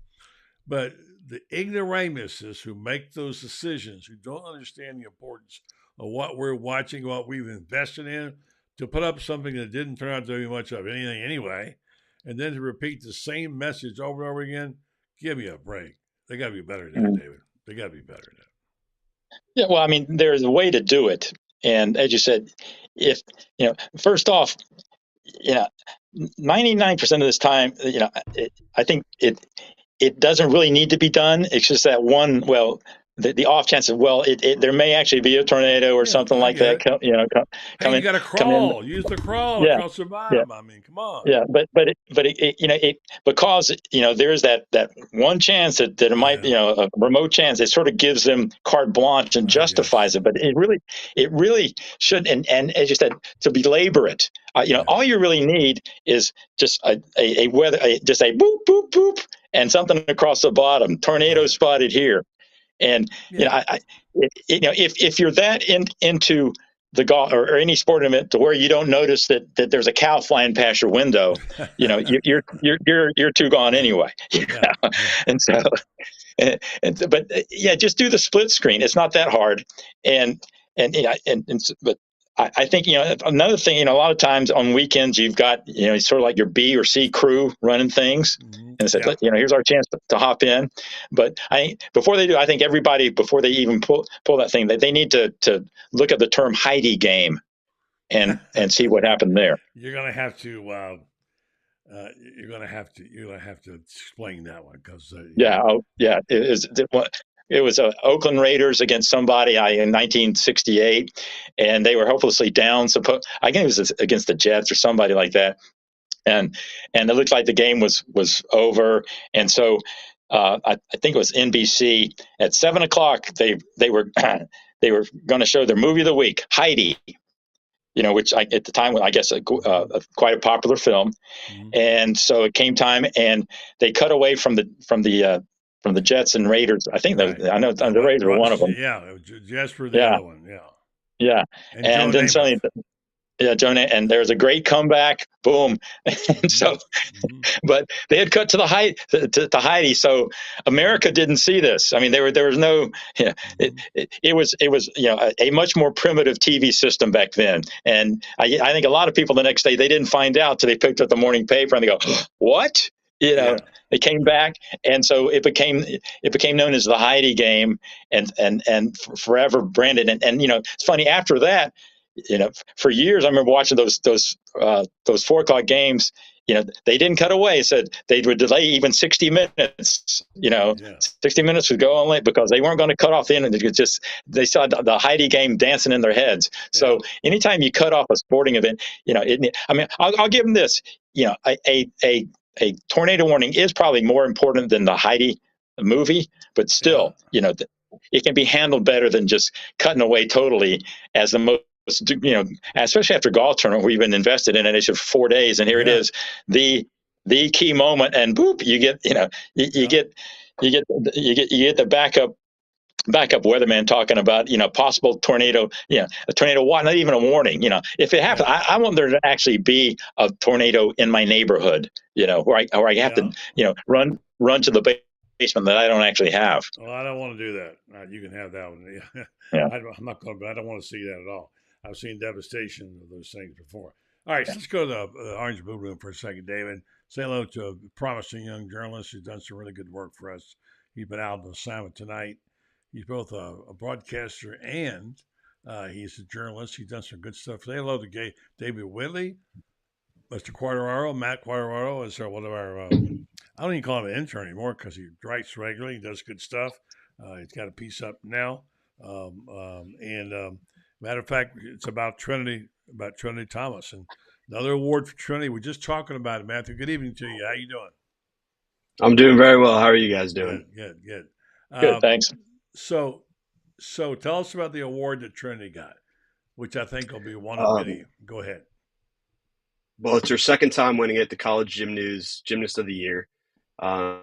But the ignoramuses who make those decisions, who don't understand the importance of what we're watching, what we've invested in, to put up something that didn't turn out to be much of anything anyway, and then to repeat the same message over and over again, give me a break. They got to be better than that, David. They got to be better than that. Yeah, well, I mean, there's a way to do it. And as you said, if, first off, 99% of this time, I think it doesn't really need to be done. It's just that one, the off chance of, there may actually be a tornado or something like that. You got to crawl. Use the crawl across the bottom. Yeah. I mean, come on. Yeah, but because there's that one chance that it might a remote chance. It sort of gives them carte blanche and justifies it. But it really should. And as you said, to belabor it, all you really need is just a weather, just a boop boop boop, and something across the bottom. Tornado spotted here. And if you're that into the golf or any sport event to where you don't notice that there's a cow flying past your window, you're too gone anyway. And so, but just do the split screen. It's not that hard. But I think another thing. A lot of times on weekends you've got sort of like your B or C crew running things. And said, here's our chance to hop in. But before they do, I think everybody, before they even pull that thing, they need to look at the term Heidi game and see what happened there. You're gonna have to explain that one because it was Oakland Raiders against somebody in 1968, and they were hopelessly down. I think it was against the Jets or somebody like that. And it looked like the game was over, and so I think it was NBC at 7 o'clock. They were going to show their movie of the week, Heidi, which at the time I guess quite a popular film, and so it came time, and they cut away from the Jets and Raiders. I think I know the Raiders were one of them. Yeah, Jets were the other one. Yeah, and then suddenly. Yeah, Jonah, and there's a great comeback. Boom. And so, but they had cut to the Heidi. So America didn't see this. I mean, there was no. It was a much more primitive TV system back then. And I think a lot of people the next day they didn't find out till they picked up the morning paper and they go, "What?" They came back, and so it became known as the Heidi game, and forever branded. And it's funny after that. For years, I remember watching those 4 o'clock games they didn't cut away. Said they would delay even 60 minutes. 60 minutes would go on late because they weren't going to cut off the end. They saw the Heidi game dancing in their heads. So anytime you cut off a sporting event, I'll give them this. A tornado warning is probably more important than the Heidi movie, but still, it can be handled better than just cutting away totally as the most. Especially after golf tournament, we've been invested in it for 4 days, and here it is, the key moment, and boop, you get the backup weatherman talking about possible tornado, a tornado, not even a warning. If it happens, I want there to actually be a tornado in my neighborhood, where I have to run to the basement that I don't actually have. Well, I don't want to do that. You can have that one. I'm not going, but I don't want to see that at all. I've seen devastation of those things before. All right, let's go to the Orange Blue Room for a second, David. Say hello to a promising young journalist who's done some really good work for us. He's been out on assignment tonight. He's both a broadcaster and he's a journalist. He's done some good stuff. Say hello to David Whitley, Mr. Quadraro. Matt Quadraro is one of our, I don't even call him an intern anymore because he writes regularly. He does good stuff. He's got a piece up now. Matter of fact, it's about Trinity Thomas. And another award for Trinity. We're just talking about it, Matthew. Good evening to you. How you doing? I'm doing very well. How are you guys doing? Good. Good, thanks. So tell us about the award that Trinity got, which I think will be one of many. Go ahead. Well, it's her second time winning it, the College Gym News Gymnast of the Year.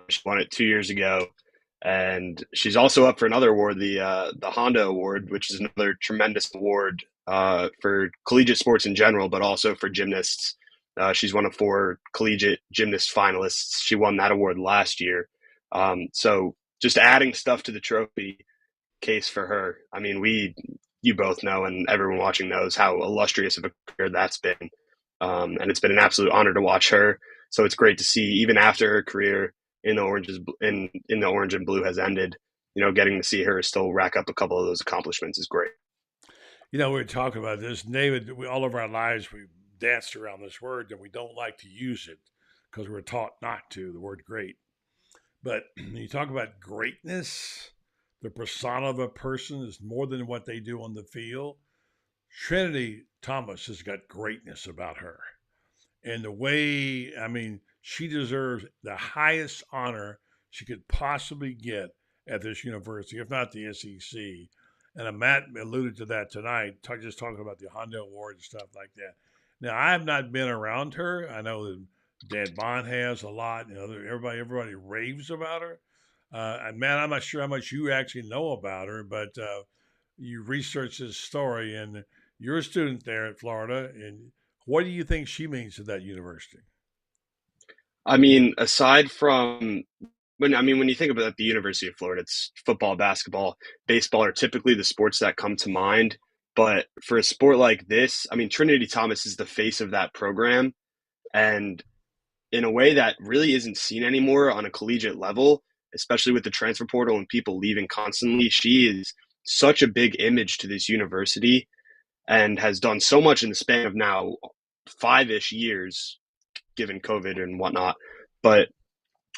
She won it 2 years ago. And she's also up for another award, the Honda Award, which is another tremendous award for collegiate sports in general, but also for gymnasts. She's one of 4 collegiate gymnast finalists. She won that award last year. So just adding stuff to the trophy case for her. I mean, you both know, and everyone watching knows how illustrious of a career that's been. And it's been an absolute honor to watch her. So it's great to see, even after her career in the orange and blue has ended, getting to see her still rack up a couple of those accomplishments is great. We were talking about this, David. All of our lives we've danced around this word, and we don't like to use it because we're taught not to. The word "great," but when you talk about greatness, the persona of a person is more than what they do on the field. Trinity Thomas has got greatness about her, and the way she deserves the highest honor she could possibly get at this university, if not the SEC. And Matt alluded to that tonight, just talking about the Honda Award and stuff like that. Now, I have not been around her. I know that Dad Bond has a lot. Everybody raves about her. And Matt, I'm not sure how much you actually know about her, but you researched this story, and you're a student there at Florida. And what do you think she means to that university? I mean, aside from when you think about the University of Florida, it's football, basketball, baseball are typically the sports that come to mind. But for a sport like this, Trinity Thomas is the face of that program. And in a way that really isn't seen anymore on a collegiate level, especially with the transfer portal and people leaving constantly, she is such a big image to this university and has done so much in the span of now 5-ish years, given COVID and whatnot. But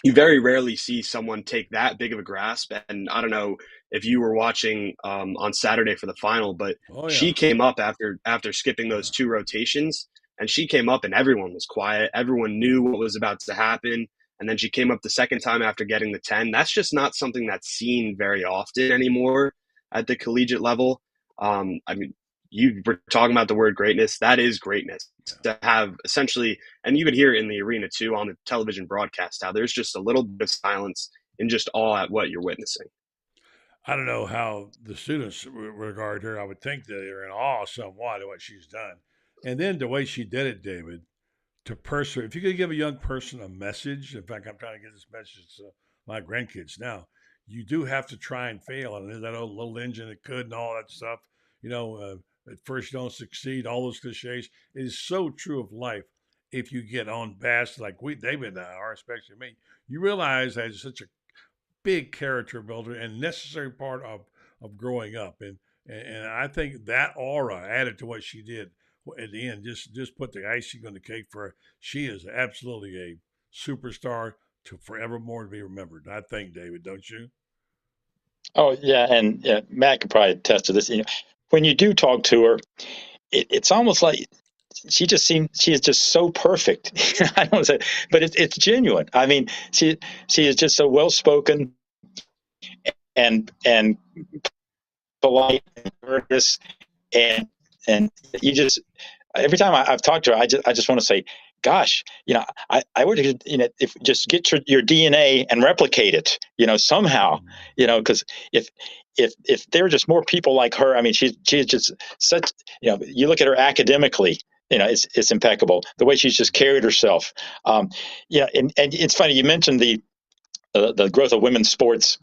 you very rarely see someone take that big of a grasp. And I don't know if you were watching on Saturday for the final, but she came up after skipping those 2 rotations, and she came up and everyone was quiet. Everyone knew what was about to happen. And then she came up the second time after getting the 10. That's just not something that's seen very often anymore at the collegiate level. You were talking about the word greatness. That is greatness, to have essentially, and you could hear it in the arena too on the television broadcast, how there's just a little bit of silence and just awe at what you're witnessing. I don't know how the students regard her. I would think that they're in awe somewhat of what she's done. And then the way she did it, David, to person, if you could give a young person a message, in fact, I'm trying to get this message to my grandkids now, you do have to try and fail. And there's that old little engine that could and all that stuff, at first you don't succeed, all those cliches. It is so true of life. If you get on past, like David are, especially me, you realize that it's such a big character builder and necessary part of growing up. And I think that aura added to what she did at the end, just put the icing on the cake for her. She is absolutely a superstar to forevermore to be remembered. I think, David, don't you? Oh yeah, and Matt could probably attest to this. When you do talk to her, it's almost like she is just so perfect. I don't say, but it's genuine. I mean, she is just so well spoken and polite and courteous, and you just every time I've talked to her, I just want to say, gosh, I would, if just get your DNA and replicate it, somehow, because if there were just more people like her, I mean, she's just such, you look at her academically, it's impeccable. The way she's just carried herself. And it's funny, you mentioned the growth of women's sports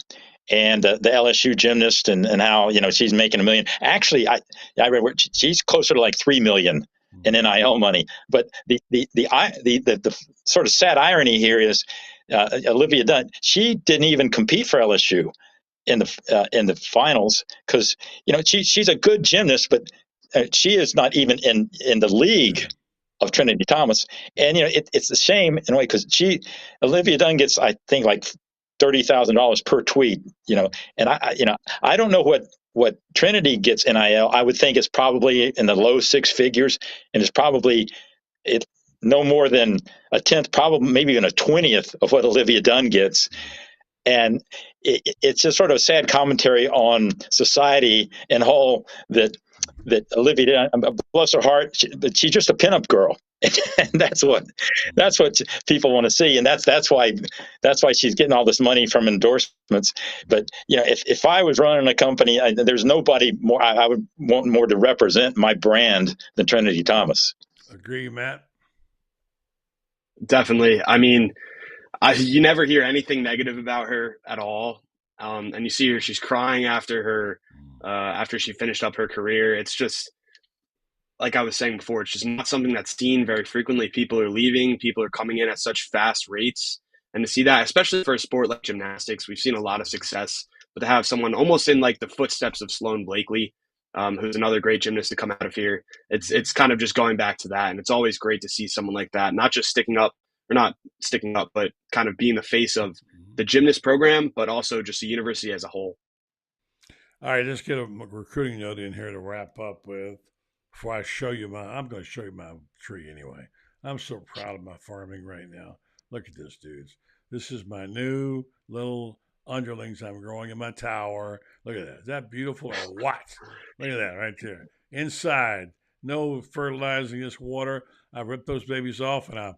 and the LSU gymnast and how she's making $1 million. Actually, I read she's closer to like 3 million in NIL money. But the sort of sad irony here is Olivia Dunn. She didn't even compete for LSU in the finals because she's a good gymnast, but she is not even in the league of Trinity Thomas. And it's a shame in a way because Olivia Dunn gets, I think, like $30,000 per tweet, and I don't know what Trinity gets NIL. I would think it's probably in the low six figures, and it's probably no more than a tenth, probably maybe even a 20th of what Olivia Dunn gets. And it's just sort of a sad commentary on society and whole that Olivia, bless her heart, but she's just a pinup girl, and that's what people want to see, and that's why she's getting all this money from endorsements. But if I was running a company, there's nobody more I would want more to represent my brand than Trinity Thomas. Agree, Matt? Definitely. I mean, you never hear anything negative about her at all. And you see her, she's crying after she finished up her career. It's just, like I was saying before, it's just not something that's seen very frequently. People are leaving, people are coming in at such fast rates. And to see that, especially for a sport like gymnastics, we've seen a lot of success, but to have someone almost in like the footsteps of Sloane Blakely, who's another great gymnast to come out of here, it's kind of just going back to that. And it's always great to see someone like that, not sticking up, but kind of being the face of the gymnast program, but also just the university as a whole. All right, let's get a recruiting note in here to wrap up with. Before I show you I'm going to show you my tree anyway. I'm so proud of my farming right now. Look at this, dudes. This is my new little underlings I'm growing in my tower. Look at that. Is that beautiful or what? Look at that right there. Inside, no fertilizing, just water. I rip those babies off and I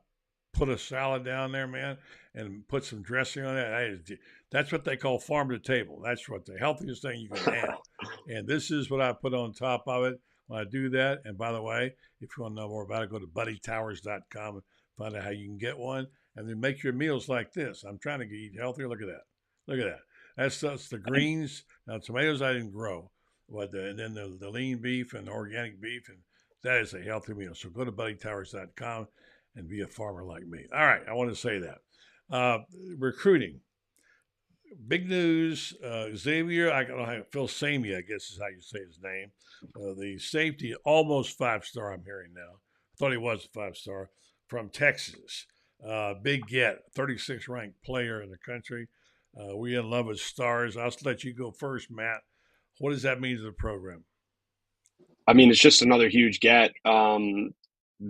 put a salad down there, man, and put some dressing on it. That's what they call farm to table. That's what the healthiest thing you can have. And this is what I put on top of it when I do that. And by the way, if you want to know more about it, go to buddytowers.com and find out how you can get one. And then make your meals like this. I'm trying to eat healthier. Look at that. Look at that. That's the greens. Now, tomatoes I didn't grow. But and then the lean beef and the organic beef. And that is a healthy meal. So go to buddytowers.com and be a farmer like me. All right, I want to say that. Recruiting. Big news. Xavier, I don't know, Phil Samey, I guess is how you say his name. The safety, almost 5-star, I'm hearing now. I thought he was a 5-star, from Texas. Big get, 36th ranked player in the country. We in love with stars. I'll let you go first, Matt. What does that mean to the program? I mean, it's just another huge get.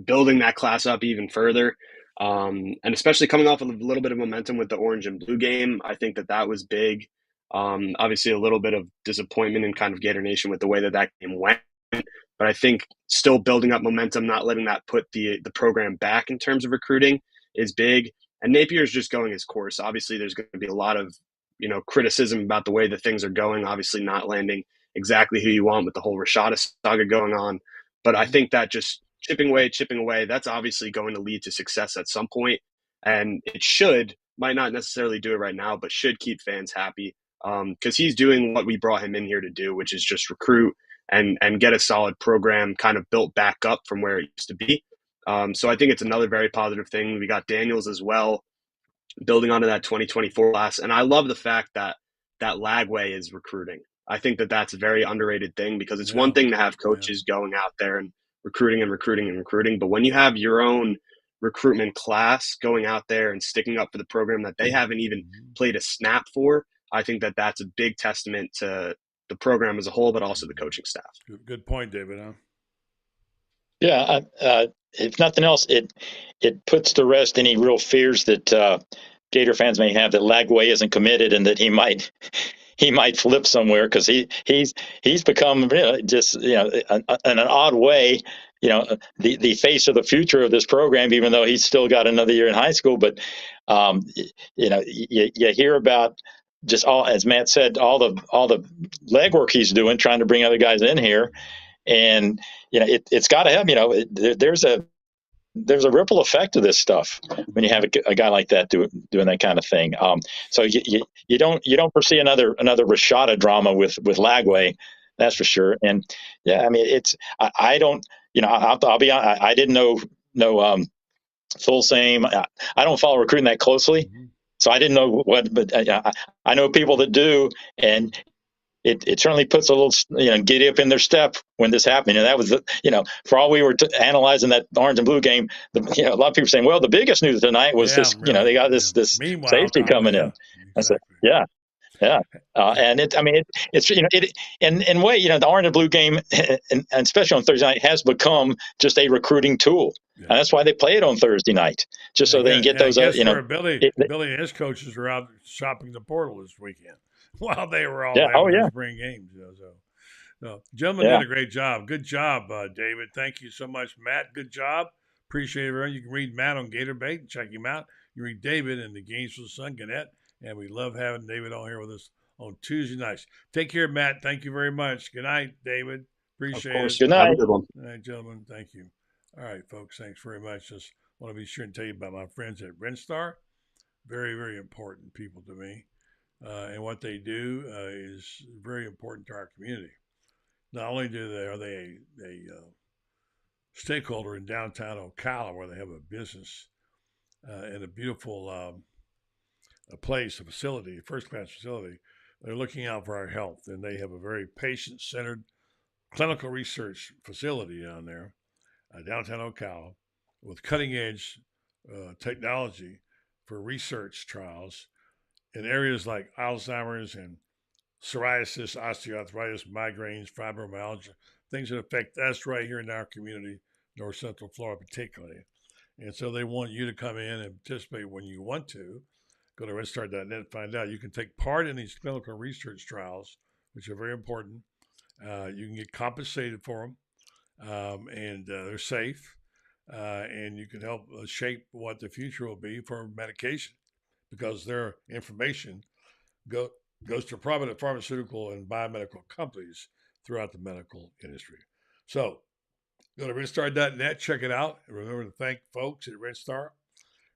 Building that class up even further, and especially coming off a little bit of momentum with the orange and blue game. I think that was big. Obviously, a little bit of disappointment in kind of Gator Nation with the way that game went, but I think still building up momentum, not letting that put the program back in terms of recruiting is big. And Napier's just going his course. Obviously, there's going to be a lot of criticism about the way that things are going. Obviously, not landing exactly who you want with the whole Rashada saga going on, but I think that just chipping away, that's obviously going to lead to success at some point. And it might not necessarily do it right now, but should keep fans happy because he's doing what we brought him in here to do, which is just recruit and get a solid program kind of built back up from where it used to be. So I think it's another very positive thing. We got Daniels as well, building onto that 2024 class. And I love the fact that Lagway is recruiting. I think that that's a very underrated thing because it's one thing to have coaches going out there and recruiting and recruiting and recruiting. But when you have your own recruitment class going out there and sticking up for the program that they haven't even played a snap for, I think that that's a big testament to the program as a whole, but also the coaching staff. Good point, David. Huh? Yeah. If nothing else, it puts to rest any real fears that Gator fans may have that Lagway isn't committed and that he might flip somewhere, because he's become just in an odd way the face of the future of this program, even though he's still got another year in high school. But you hear about just all, as Matt said, all the legwork he's doing trying to bring other guys in here, and it's got to have there's a ripple effect to this stuff when you have a guy like that doing that kind of thing. So you don't foresee another Rashada drama with Lagway, that's for sure. And yeah, I mean I don't I'll be honest, I didn't know Full Same. I don't follow recruiting that closely, so I didn't know what, but I know people that do, and it certainly puts a little giddy up in their step when this happened. And that was for all we were analyzing that orange and blue game, a lot of people saying, well, the biggest news tonight was this. Really, they got this safety coming in. I said, yeah. And it's in a way, the orange and blue game, and especially on Thursday night, has become just a recruiting tool, and that's why they play it on Thursday night, just so they can get those. Billy and his coaches were out shopping the portal this weekend while they were all having spring games. So gentlemen did a great job. Good job, David. Thank you so much, Matt. Good job. Appreciate it. You can read Matt on Gator Bait and check him out. You read David in the Gainesville Sun Gannett. And we love having David on here with us on Tuesday nights. Take care, Matt. Thank you very much. Good night, David. Appreciate it. Good night. All right, gentlemen. Thank you. All right, folks. Thanks very much. Just want to be sure and tell you about my friends at Renstar. Very, very important people to me. And what they do is very important to our community. Not only are they a stakeholder in downtown Ocala, where they have a business and a beautiful a facility, a first-class facility. They're looking out for our health, and they have a very patient-centered clinical research facility down there, downtown Ocala, with cutting-edge technology for research trials in areas like Alzheimer's and psoriasis, osteoarthritis, migraines, fibromyalgia, things that affect us right here in our community, North Central Florida particularly. And so they want you to come in and participate when you want to. Go to redstart.net and find out. You can take part in these clinical research trials, which are very important. You can get compensated for them, and they're safe. And you can help shape what the future will be for medication, because their information goes to private pharmaceutical and biomedical companies throughout the medical industry. So go to redstart.net, check it out. And remember to thank folks at Redstar.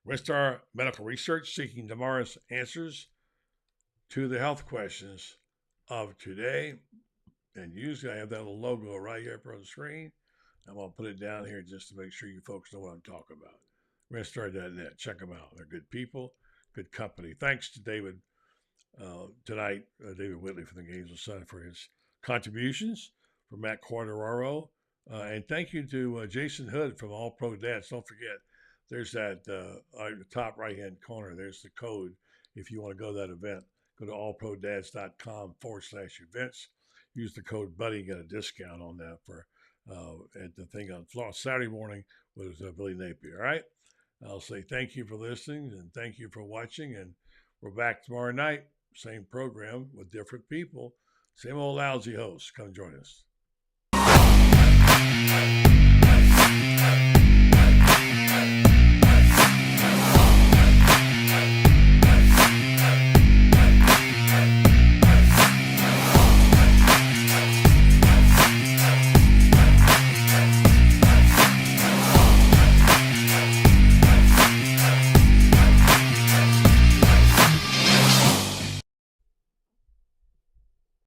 Redstar Medical Research, seeking tomorrow's answers to the health questions of today. And usually I have that little logo right here up on the screen. I'm going to put it down here just to make sure you folks know what I'm talking about. Redstar.net. Check them out. They're good people, good company. Thanks to David tonight, David Whitley from the Gainesville Sun, for his contributions, for Matt Quadraro. And thank you to Jason Hood from All Pro Dads. Don't forget, there's that the top right-hand corner. There's the code if you want to go to that event. Go to allprodads.com/events. Use the code BUDDY, get a discount on that for at the thing on Saturday morning with Billy Napier. All right. I'll say thank you for listening and thank you for watching. And we're back tomorrow night. Same program with different people. Same old lousy hosts. Come join us.